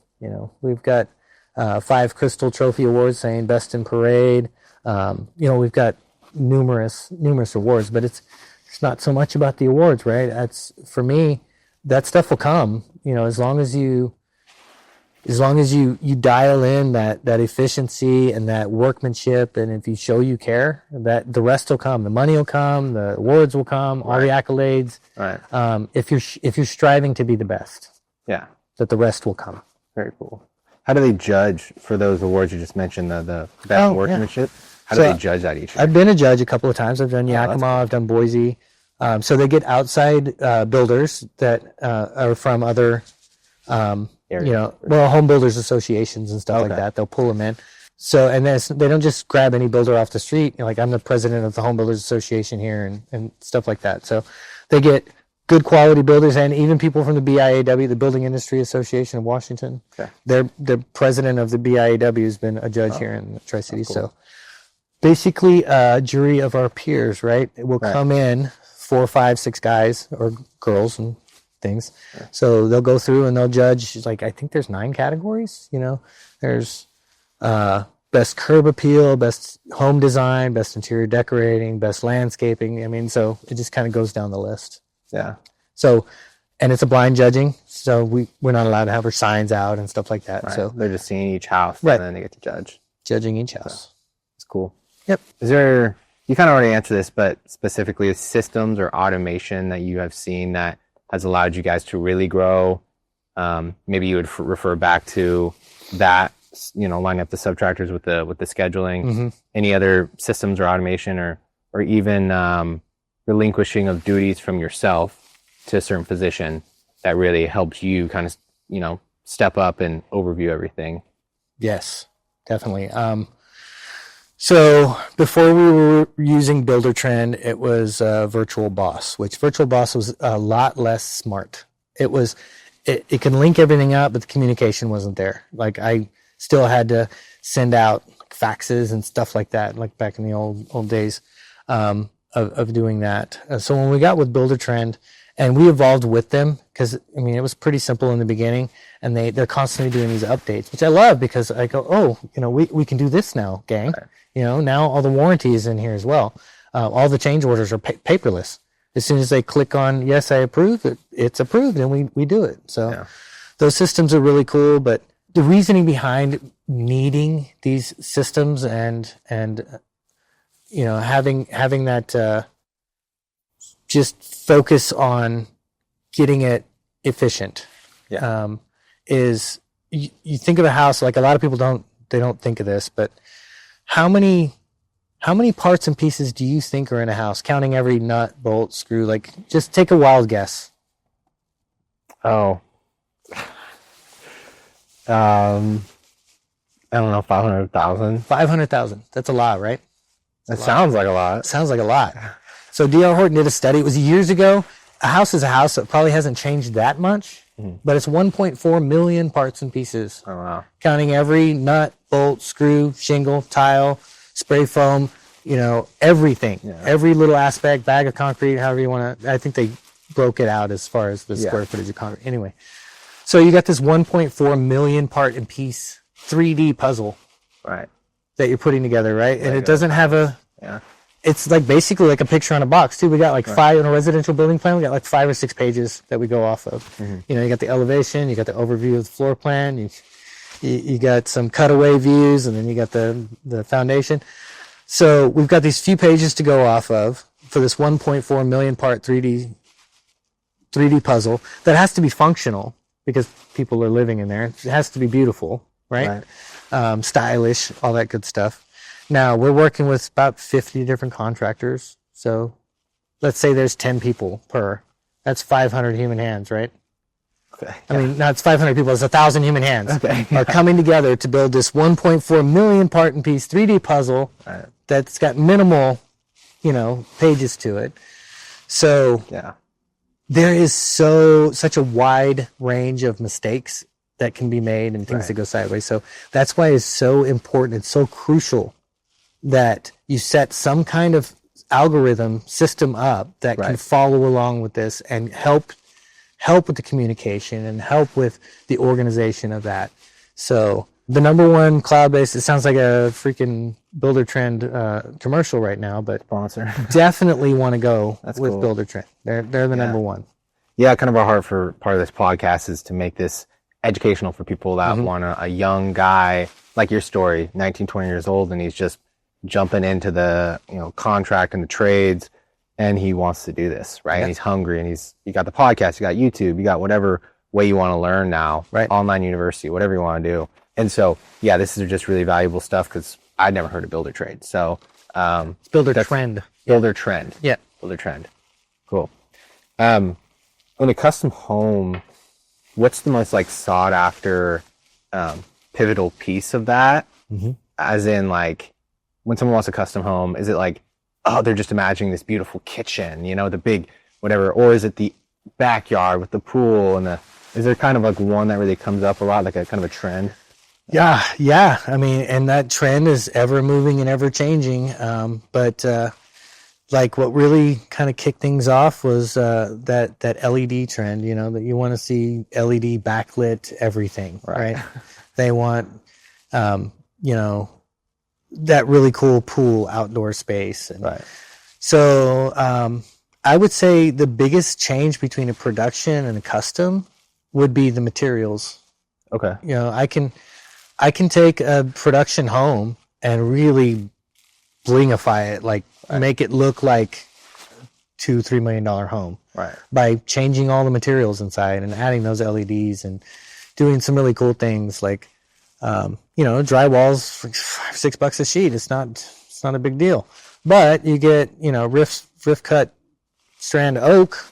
We've got 5 Crystal Trophy Awards saying best in parade. We've got numerous awards, but it's not so much about the awards, right? That's, for me, that stuff will come, as long as you dial in that efficiency and that workmanship, and if you show you care, that the rest will come. The money will come, the awards will come, all the accolades. Right. If you're striving to be the best. Yeah. That the rest will come. Very cool. How do they judge for those awards you just mentioned, the best workmanship? Yeah. How do they judge that each year? I've been a judge a couple of times. I've done Yakima, I've done Boise. So they get outside builders that are from other, home builders associations and stuff like that. They'll pull them in. So, and they don't just grab any builder off the street. Like, I'm the president of the Home Builders Association here and stuff like that. So they get good quality builders and even people from the BIAW, the Building Industry Association of Washington. Okay. Their president of the BIAW has been a judge here in the Tri-Cities. Cool. So basically a jury of our peers, right? It will come in 4, 5, 6 guys or girls and things. Yeah. So they'll go through and they'll judge, like, I think there's 9 categories, There's best curb appeal, best home design, best interior decorating, best landscaping. I mean, so it just kind of goes down the list. Yeah. So, and it's a blind judging, so we're not allowed to have our signs out and stuff like that. Right. So they're just seeing each house, and then they get to judging each house. So, it's cool. Yep. Is there? You kind of already answered this, but specifically systems or automation that you have seen that has allowed you guys to really grow. Maybe you would refer back to that. Lining up the subtractors with the scheduling. Mm-hmm. Any other systems or automation, or even relinquishing of duties from yourself to a certain position that really helps you kind of, step up and overview everything? Yes, definitely. So before we were using Builder Trend, it was Virtual Boss, which Virtual Boss was a lot less smart. It can link everything up, but the communication wasn't there. Like, I still had to send out faxes and stuff like that, like back in the old days. Of doing that. So when we got with Builder Trend, and we evolved with them, because it was pretty simple in the beginning, and they're constantly doing these updates, which I love, because I go, we can do this now, gang. Right. Now all the warranty is in here as well. All the change orders are paperless. As soon as they click on, yes, I approve, it's approved, and we do it. So those systems are really cool, but the reasoning behind needing these systems and having that just focus on getting it efficient is you think of a house, like a lot of people don't think of this, but how many parts and pieces do you think are in a house, counting every nut, bolt, screw? Like, just take a wild guess. Oh, I don't know, 500,000. 500,000. That's a lot, right? That sounds like a lot. Sounds like a lot. So D.R. Horton did a study. It was years ago. A house is a house. It probably hasn't changed that much, but it's 1.4 million parts and pieces. Oh, wow. Counting every nut, bolt, screw, shingle, tile, spray foam, everything. Yeah. Every little aspect, bag of concrete, however you want to. I think they broke it out as far as the square footage of concrete. Anyway, so you got this 1.4 million part and piece 3D puzzle, right, that you're putting together, right? And it doesn't have a. Yeah. It's like basically like a picture on a box too. We got like 5 in a residential building plan. We got like 5 or 6 pages that we go off of. Mm-hmm. You got the elevation, you got the overview of the floor plan, you got some cutaway views, and then you got the foundation. So we've got these few pages to go off of for this 1.4 million part 3D puzzle that has to be functional because people are living in there. It has to be beautiful, right? Stylish, all that good stuff. Now, we're working with about 50 different contractors. So let's say there's 10 people per. That's 500 human hands, right? Okay. I mean, not 500 people, it's 1,000 human hands are coming together to build this 1.4 million part and piece 3D puzzle that's got minimal, pages to it. So there is such a wide range of mistakes that can be made and things that go sideways. So that's why it's so important. It's so crucial that you set some kind of algorithm system up that can follow along with this and help with the communication and help with the organization of that. So the number one cloud-based, it sounds like a freaking Builder Trend commercial right now, but sponsor. Definitely want to go with cool. Builder Trend. They're the number one. Yeah, kind of our heart for part of this podcast is to make this educational for people that want a young guy, like your story, 19, 20 years old, and he's just jumping into the contract and the trades, and he wants to do this, right? And he's hungry, and you got the podcast, you got YouTube, you got whatever way you want to learn now, online university, whatever you want to do. And so, this is just really valuable stuff because I'd never heard of Builder Trade. So, it's Builder Trend. Builder Trend. Yeah. Builder Trend. Cool. In a custom home, what's the most sought after pivotal piece of that? Mm-hmm. As in when someone wants a custom home, is it they're just imagining this beautiful kitchen, the big whatever, or is it the backyard with the pool and is there kind of one that really comes up a lot, like a kind of a trend? Yeah. I mean, and that trend is ever moving and ever changing. But what really kind of kicked things off was that LED trend, that you want to see LED backlit everything, right? They want, that really cool pool outdoor space. And so I would say the biggest change between a production and a custom would be the materials. Okay. I can take a production home and really blingify it, make it look like $2-3 million home. Right. By changing all the materials inside and adding those LEDs and doing some really cool things drywall's $5-6 a sheet. It's not a big deal, but you get rift cut strand oak,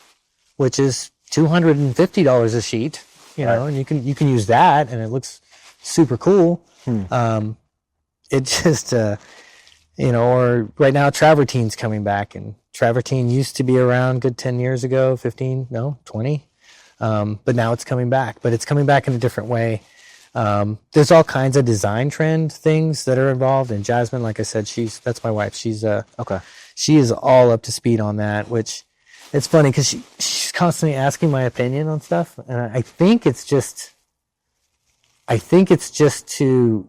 which is $250 a sheet. And you can use that, and it looks super cool. It just or right now travertine's coming back, and travertine used to be around good 10 years ago, 20, but now it's coming back. But it's coming back in a different way. There's all kinds of design trend things that are involved, and Jasmine, like I said, that's my wife. She's she is all up to speed on that, which it's funny because she's constantly asking my opinion on stuff, and I think it's just to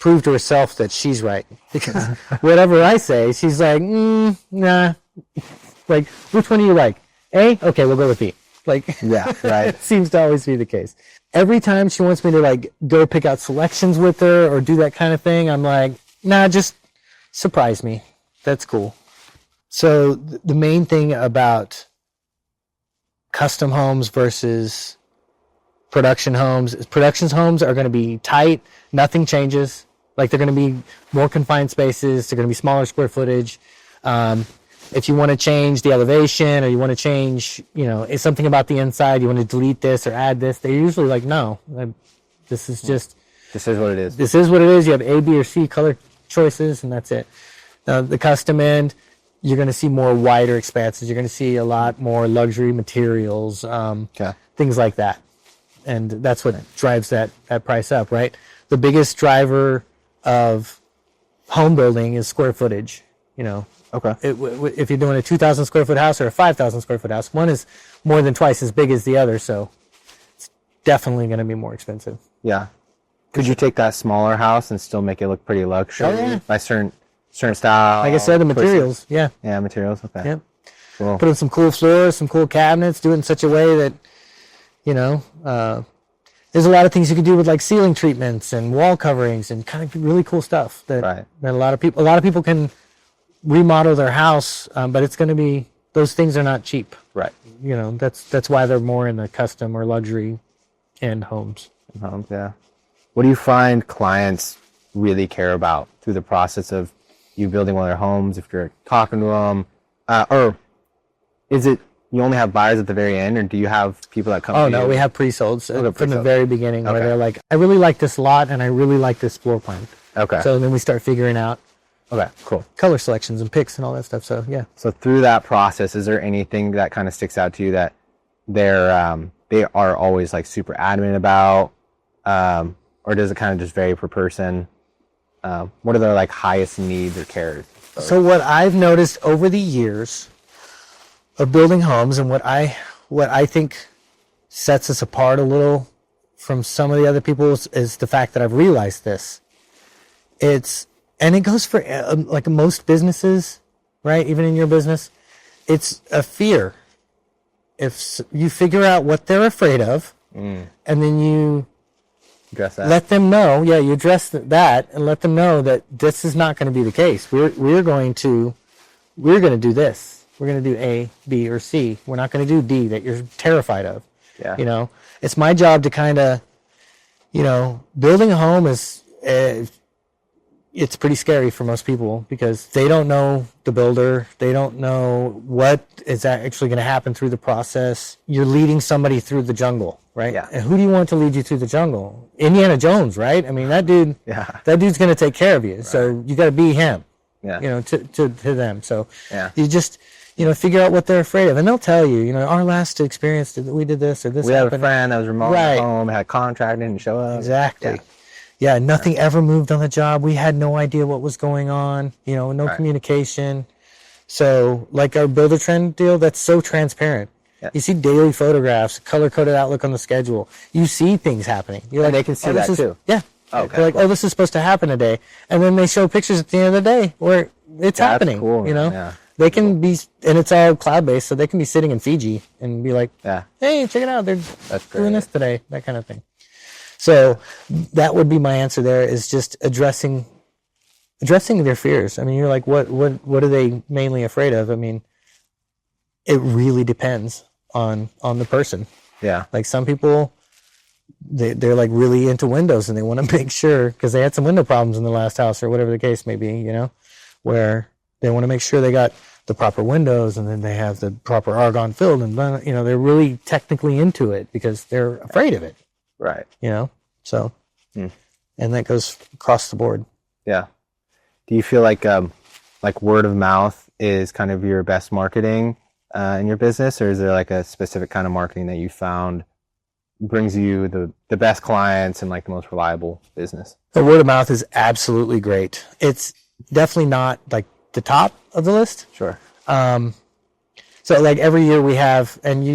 prove to herself that she's right, because whatever I say, she's like, nah, Like, which one do you like? A? Okay, we'll go with B. Like, Yeah, right. it seems to always be the case. Every time she wants me to like go pick out selections with her or do that kind of thing, I'm like, nah, just surprise me. That's cool. So the main thing about custom homes versus production homes is production homes are going to be tight. Nothing changes. Like, they're going to be more confined spaces. They're going to be smaller square footage. If you want to change the elevation or you want to change, it's something about the inside, you want to delete this or add this, they're usually like, no, this is what it is. This is what it is. You have A, B, or C color choices, and that's it. Now, the custom end, you're going to see more wider expanses. You're going to see a lot more luxury materials, things like that. And that's what drives that price up, right? The biggest driver of home building is square footage, Okay. If you're doing a 2,000 square foot house or a 5,000 square foot house, one is more than twice as big as the other, so it's definitely going to be more expensive. Yeah. Could you take that smaller house and still make it look pretty luxury? Oh, yeah. By certain style? Like I said, the materials, yeah. Yeah, materials, okay. Yep. Cool. Put in some cool floors, some cool cabinets, do it in such a way that, there's a lot of things you can do with like ceiling treatments and wall coverings and kind of really cool stuff that a lot of people can remodel their house, but it's going to be, those things are not cheap. Right. That's why they're more in the custom or luxury end homes. Homes, yeah. What do you find clients really care about through the process of you building one of their homes? If you're talking to them, or is it you only have buyers at the very end, or do you have people that come? Oh to no, you? we have pre-solds from the very beginning, where Okay. they're like, I really like this lot and I really like this floor plan. Okay. So then we start figuring out Okay. Cool. color selections and picks and all that stuff. So yeah. So through that process, is there anything that kind of sticks out to you that they are always like super adamant about, or does it kind of just vary per person? What are their like highest needs or cares? So what I've noticed over the years of building homes, and what I think sets us apart a little from some of the other people is the fact that I've realized this. And it goes for like most businesses, right? Even in your business, it's a fear. If you figure out what they're afraid of, and then you Address that. let them know, you address that and let them know that this is not going to be the case. We're going to do this. We're going to do A, B, or C. We're not going to do D that you're terrified of. Yeah. It's my job to kind of, building a home is, it's pretty scary for most people because they don't know the builder. They don't know what is actually going to happen through the process. You're leading somebody through the jungle, right? Yeah. And who do you want to lead you through the jungle? Indiana Jones, right? I mean, that dude, that dude's going to take care of you. Right. So you got to be him, to them. So you just, figure out what they're afraid of. And they'll tell you, our last experience, we did this or this. We happened. have a friend that was remote at home, had a contract, didn't show up. Exactly. Yeah, nothing ever moved on the job. We had no idea what was going on, no communication. So, like our Builder Trend deal, that's so transparent. Yeah. You see daily photographs, color-coded outlook on the schedule. You see things happening. You're like, they can see that too. Yeah. Okay. They're like, oh, this is supposed to happen today. And then they show pictures at the end of the day where it's happening. Cool, Yeah. They can be, and it's all cloud-based, so they can be sitting in Fiji and be like, hey, check it out. They're doing this today, that kind of thing. So that would be my answer there, is just addressing their fears. I mean, you're like, what are they mainly afraid of? I mean, it really depends on the person. Yeah. Like some people, they're like really into windows and they want to make sure, because they had some window problems in the last house or whatever the case may be, where they want to make sure they got the proper windows and then they have the proper argon filled, and they're really technically into it because they're afraid of it. Right. So, and that goes across the board. Yeah. Do you feel like word of mouth is kind of your best marketing in your business, or is there like a specific kind of marketing that you found brings you the best clients and like the most reliable business? The word of mouth is absolutely great. It's definitely not like the top of the list. Sure. So like every year we have, and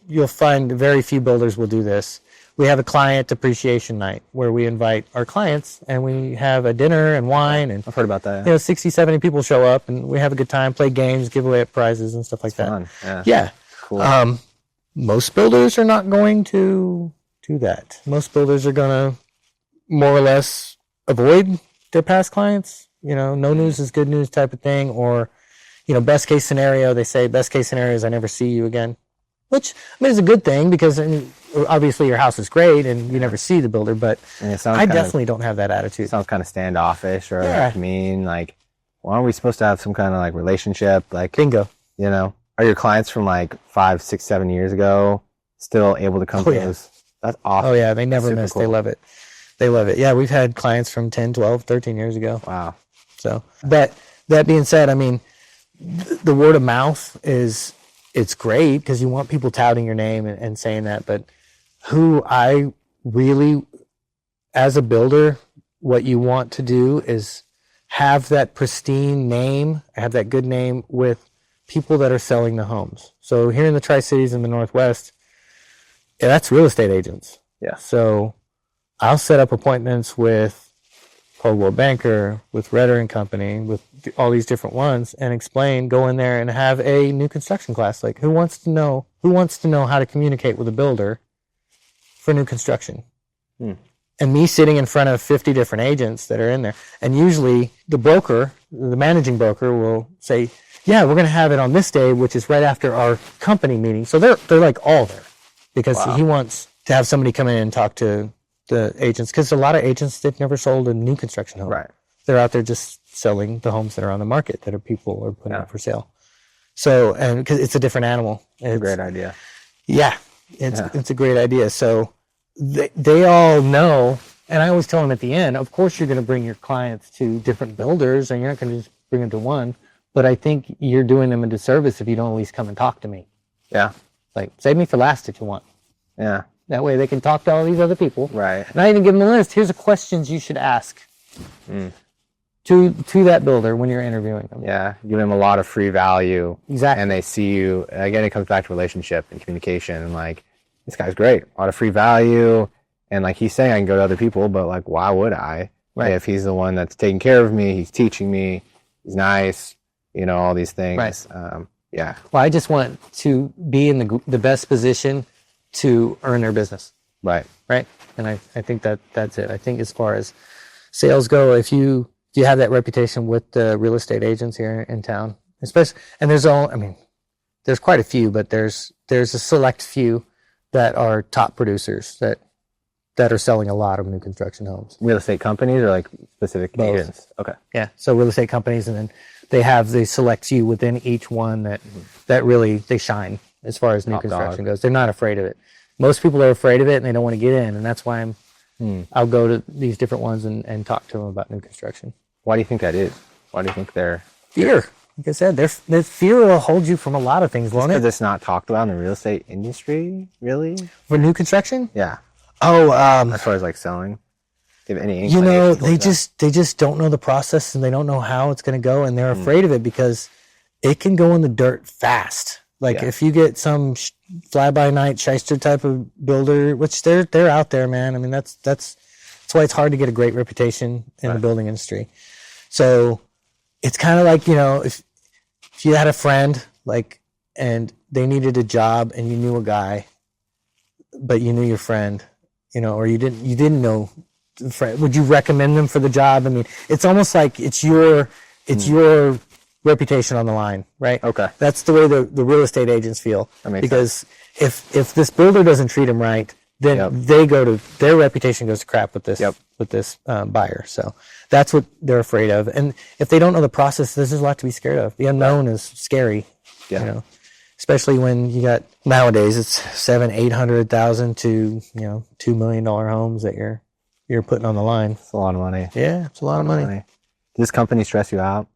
you'll find very few builders will do this. we have a client appreciation night where we invite our clients and we have a dinner and wine, and I've heard about that. 60, 70 people show up and we have a good time, play games, give away prizes and stuff like that. Fun. Yeah. Cool. Most builders are not going to do that. Most builders are going to more or less avoid their past clients. No news is good news type of thing. Or, best case scenario, they say best case scenario is I never see you again. Which, is a good thing because obviously your house is great and you never see the builder, but I definitely don't have that attitude. Sounds kind of standoffish or like mean. Like, well, aren't we supposed to have some kind of like relationship? Like, bingo. Are your clients from like 5, 6, 7 years ago still able to come to those? That's awesome. Oh, yeah. They never Super miss. cool. They love it. They love it. Yeah, we've had clients from 10, 12, 13 years ago. Wow. So, but that being said, the word of mouth it's great because you want people touting your name and saying that. But who I really, as a builder, what you want to do is have that pristine name, have that good name with people that are selling the homes. So here in the Tri-Cities in the Northwest, that's real estate agents. Yeah. So I'll set up appointments with Coldwell Banker, with Redder and Company, with all these different ones, and go in there and have a new construction class. Like, who wants to know how to communicate with a builder for new construction? And me sitting in front of 50 different agents that are in there. And usually the managing broker will say, yeah, we're going to have it on this day, which is right after our company meeting. So they're like all there because he wants to have somebody come in and talk to the agents, because a lot of agents, they've never sold a new construction home. Right. They're out there just selling the homes that are on the market that people are putting up for sale. So, and because it's a different animal. It's a great idea. Yeah, it's a great idea. So they all know, and I always tell them at the end, of course you're going to bring your clients to different builders, and you're not going to just bring them to one. But I think you're doing them a disservice if you don't at least come and talk to me. Yeah. Like, save me for last if you want. Yeah. That way they can talk to all these other people. Right. And I even give them a list. Here's the questions you should ask to that builder when you're interviewing them. Yeah. Give them a lot of free value. Exactly. And they see you. Again, it comes back to relationship and communication. And like, this guy's great. A lot of free value. And like he's saying, I can go to other people, but like, why would I? Right. If he's the one that's taking care of me, he's teaching me, he's nice, all these things. Right. Yeah. Well, I just want to be in the best position to earn their business. Right. Right. And I think that's it. I think as far as sales go, if you have that reputation with the real estate agents here in town, especially, and there's quite a few, but there's a select few that are top producers that are selling a lot of new construction homes. Real estate companies or like specific Both. agents? Okay. Yeah. So real estate companies, and then they have the select few within each one that really, they shine as far as new construction goes. They're not afraid of it. Most people are afraid of it and they don't want to get in, and that's why I'll go to these different ones and talk to them about new construction. Why do you think that is? Why do you think they're... Fear. Like I said, their fear will hold you from a lot of things, won't it? Because it's not talked about in the real estate industry, really? For new construction? Yeah. Oh, as far as like selling? Do you have any inkling they just don't know the process, and they don't know how it's going to go, and they're afraid of it because it can go in the dirt fast. Like if you get some fly-by-night shyster type of builder, which they're out there, man. That's why it's hard to get a great reputation in the building industry. So it's kind of like, if you had a friend and they needed a job and you knew a guy, but you knew your friend, or you didn't know the friend, would you recommend them for the job? It's almost like it's your reputation on the line, right? Okay. That's the way the real estate agents feel. That makes because if this builder doesn't treat them right, then their reputation goes to crap with this buyer. So that's what they're afraid of. And if they don't know the process, there's a lot to be scared of. The unknown is scary. Yeah. Especially when you got, nowadays it's $700,000-800,000 to $2 million homes that you're putting on the line. It's a lot of money. Yeah, it's a lot of money. Does this company stress you out?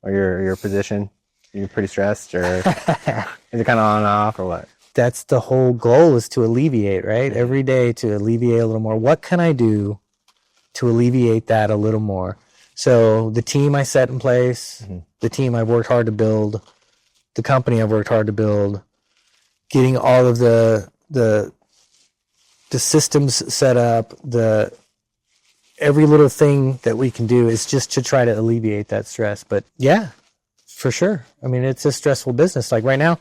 Or your position? You're pretty stressed, or is it kind of on and off, or what? That's the whole goal, is to alleviate, right? Every day to alleviate a little more. What can I do to alleviate that a little more? So the team I set in place, the team I've worked hard to build, the company I've worked hard to build, getting all of the systems set up, every little thing that we can do is just to try to alleviate that stress. But yeah, for sure. I mean, it's a stressful business. Like right now,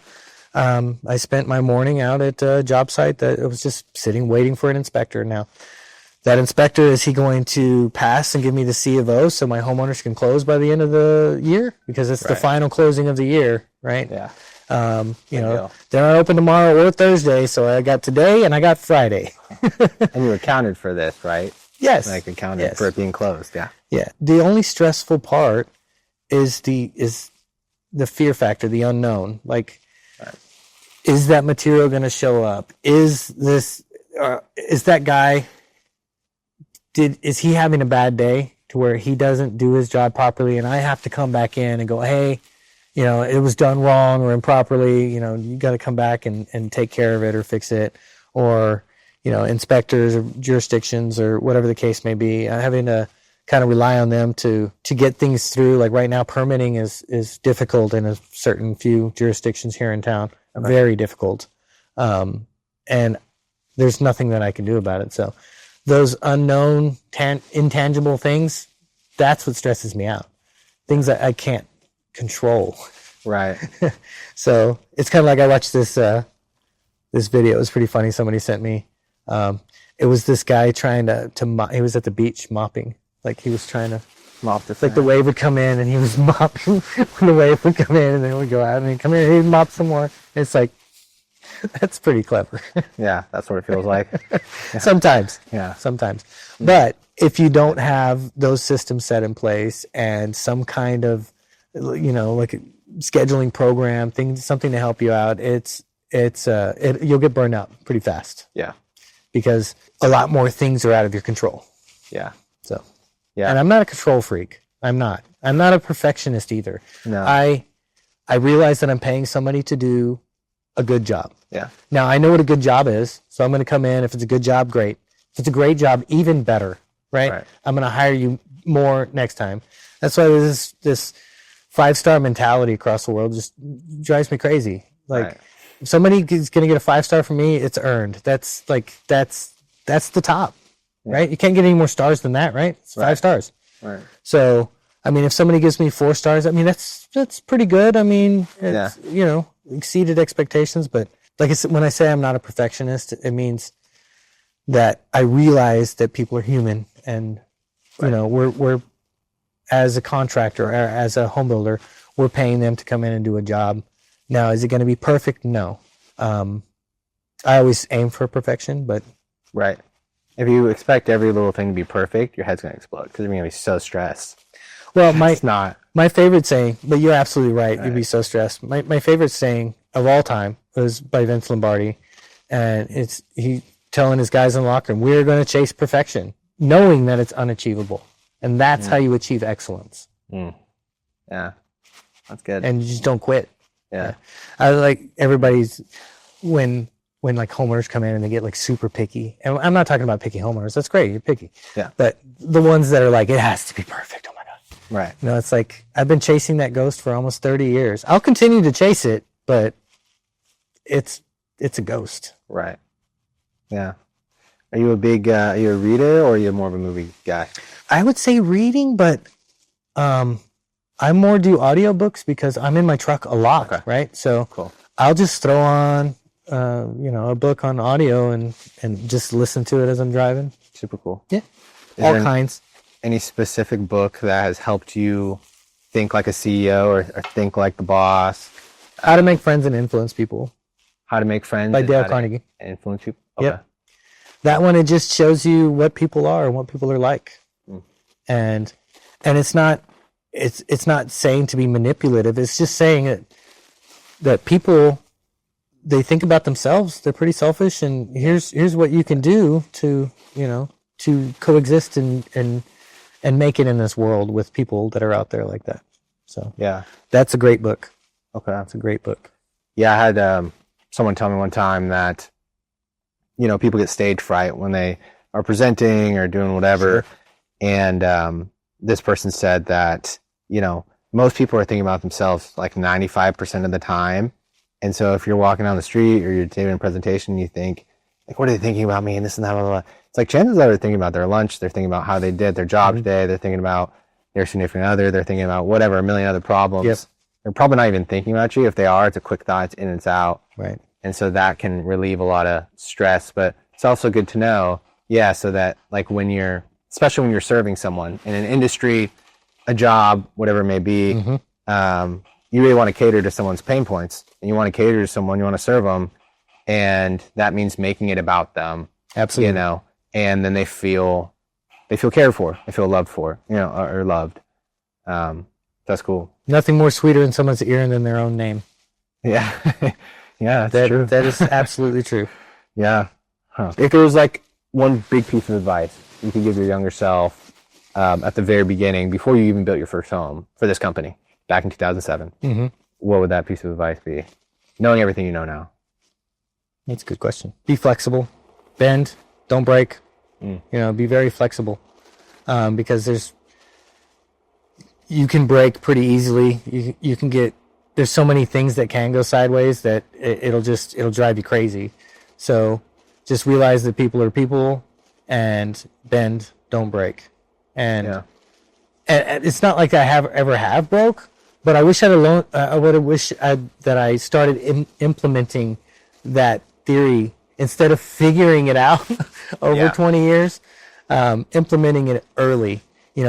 I spent my morning out at a job site that it was just sitting, waiting for an inspector. Now, that inspector, is he going to pass and give me the C of O so my homeowners can close by the end of the year? Because it's the final closing of the year, right? Yeah. They're not open tomorrow or Thursday, so I got today and I got Friday. And you accounted for this, right? Yes. Like accounted for it being closed. Yeah. Yeah. The only stressful part is the fear factor, the unknown. Like, is that material going to show up? Is that guy, is he having a bad day to where he doesn't do his job properly and I have to come back in and go, hey, it was done wrong or improperly, you got to come back and take care of it or fix it. Or, inspectors or jurisdictions or whatever the case may be, having to kind of rely on them to get things through. Like right now, permitting is difficult in a certain few jurisdictions here in town, very difficult. And there's nothing that I can do about it. So those unknown, intangible things, that's what stresses me out. Things that I can't control. Right. So it's kind of like I watched this video. It was pretty funny. Somebody sent me. It was this guy trying to he was at the beach mopping. Like he was trying to mop the like the wave would come in and he was mopping when the wave would come in and then it would go out and he'd come in and he'd mop some more. And it's like, that's pretty clever. Yeah, that's what it feels like. Yeah. Sometimes. Yeah. Sometimes. But if you don't have those systems set in place and some kind of, like a scheduling program, something to help you out, you'll get burned out pretty fast. Yeah. Because a lot more things are out of your control. Yeah. So, yeah. And I'm not a control freak. I'm not a perfectionist either. No. I realize that I'm paying somebody to do a good job. Yeah. Now I know what a good job is, so I'm going to come in. If it's a good job, great. If it's a great job, even better, right? I'm going to hire you more next time. That's why this 5-star mentality across the world just drives me crazy. Like, if somebody is going to get a 5-star from me, it's earned. That's the top, right? You can't get any more stars than that, right? It's 5 stars. Right. So, I mean, if somebody gives me 4 stars, I mean, that's pretty good. I mean, it's, exceeded expectations. But like I said, when I say I'm not a perfectionist, it means that I realize that people are human, and we're as a contractor or as a home builder, we're paying them to come in and do a job. Now, is it going to be perfect? No. I always aim for perfection, but right. If you expect every little thing to be perfect, your head's going to explode because you're going to be so stressed. Well, my favorite saying, but you're absolutely right. You'd be so stressed. My favorite saying of all time was by Vince Lombardi, and he telling his guys in the locker room, "We're going to chase perfection, knowing that it's unachievable, and that's how you achieve excellence." Mm. Yeah, that's good. And you just don't quit. Yeah, I like everybody's when like homeowners come in and they get like super picky, and I'm not talking about picky homeowners. That's great, you're picky. Yeah, but the ones that are like, it has to be perfect. Oh my god. Right. It's like, I've been chasing that ghost for almost 30 years. I'll continue to chase it, but it's a ghost. Right. Yeah. Are you are you a reader or are you more of a movie guy? I would say reading, but I more do audiobooks because I'm in my truck a lot, right? So cool. I'll just throw on a book on audio and just listen to it as I'm driving. Super cool. Yeah. All kinds. Any specific book that has helped you think like a CEO or think like the boss? How to Make Friends and Influence People. How to Make Friends by Dale Carnegie. Influence people. Okay. Yep. That one, it just shows you what people are and what people are like. Mm. And it's not saying to be manipulative. It's just saying that people, they think about themselves. They're pretty selfish, and here's what you can do to coexist and make it in this world with people that are out there like that. So yeah, that's a great book. Okay, that's a great book. Yeah, I had someone tell me one time that people get stage fright when they are presenting or doing whatever, and this person said that most people are thinking about themselves like 95% of the time, and so if you're walking down the street or you're doing a presentation, you think like, what are they thinking about me and this and that, blah, blah, blah. It's like chances are they're thinking about their lunch. They're thinking about how they did their job today. They're thinking about their significant other. They're thinking about whatever, a million other problems. Yep. They're probably not even thinking about you. If they are, it's a quick thought. It's in and it's out. Right. And so that can relieve a lot of stress. But it's also good to know, so that like especially when you're serving someone in an industry, a job, whatever it may be, you really want to cater to someone's pain points, and you want to cater to someone, you want to serve them. And that means making it about them. Absolutely. And then they feel cared for, they feel loved for, or loved. That's cool. Nothing more sweeter in someone's ear than their own name. Yeah. Yeah, that's true. That is absolutely true. Yeah. Huh. If there was like one big piece of advice you could give your younger self at the very beginning, before you even built your first home for this company back in 2007, what would that piece of advice be? Knowing everything you know now. That's a good question. Be flexible. Bend. Don't break. Be very flexible. Because you can break pretty easily. You can there's so many things that can go sideways that it'll drive you crazy. So just realize that people are people, and bend, don't break. And it's not like I ever have broke, but I wish that I started implementing that theory instead of figuring it out over 20 years, implementing it early.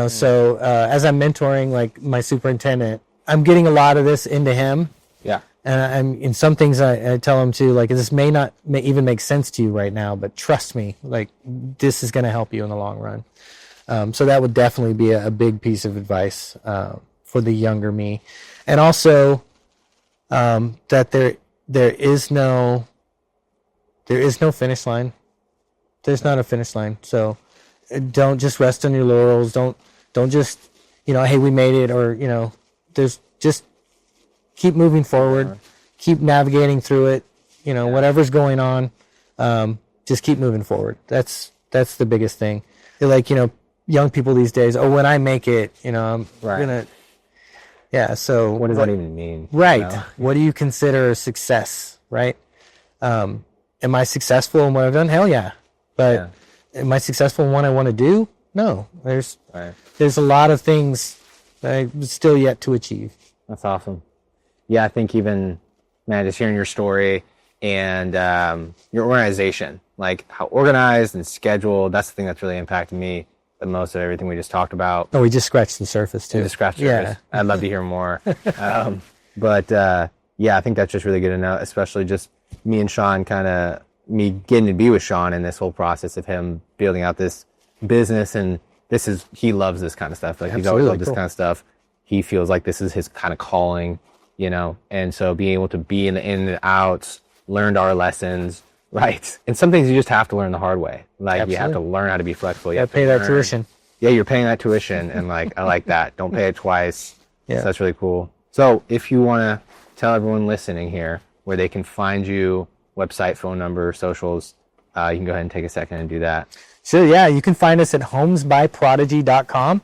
So as I'm mentoring like my superintendent, I'm getting a lot of this into him. Yeah. And in some things I tell him too, like, this may not even make sense to you right now, but trust me, like, this is going to help you in the long run. So that would definitely be a big piece of advice for the younger me. And also that there is no finish line. There's not a finish line. So don't just rest on your laurels. Don't just, hey, we made it, or, there's just keep moving forward, keep navigating through it, whatever's going on, just keep moving forward. That's the biggest thing. Like, young people these days, when I make it, I'm gonna, so what does that even mean? Right. What do you consider success, right? Am I successful in what I've done? Hell yeah. But am I successful in what I want to do? No. There's a lot of things that I'm still yet to achieve. That's awesome. Yeah, I think even, man, just hearing your story and your organization, like how organized and scheduled, that's the thing that's really impacted me the most of everything we just talked about. Oh, we just scratched the surface too. Just scratched the surface. I'd love to hear more. But I think that's just really good to know, especially just me and Sean, me getting to be with Sean in this whole process of him building out this business. And he loves this kind of stuff. Like, he's always loved this kind of stuff. He feels like this is his kind of calling, and so being able to be in the in and outs, learned our lessons, right? And some things you just have to learn the hard way. Like, you have to learn how to be flexible. You have to pay that tuition. Yeah, you're paying that tuition, and like, I like that. Don't pay it twice. Yeah. So that's really cool. So if you want to tell everyone listening here where they can find you, website, phone number, socials, you can go ahead and take a second and do that. So you can find us at homesbyprodigy.com.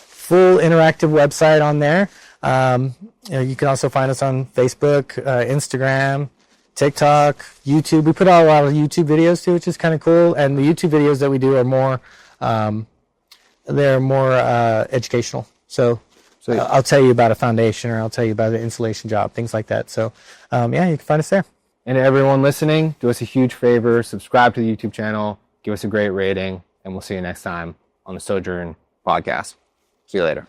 Full interactive website on there. You can also find us on Facebook, Instagram, TikTok, YouTube. We put out a lot of YouTube videos too, which is kind of cool. And the YouTube videos that we do are more, they're more educational. So I'll tell you about a foundation, or I'll tell you about an installation job, things like that. So you can find us there. And to everyone listening, do us a huge favor, subscribe to the YouTube channel, give us a great rating, and we'll see you next time on the Sojourn podcast. See you later.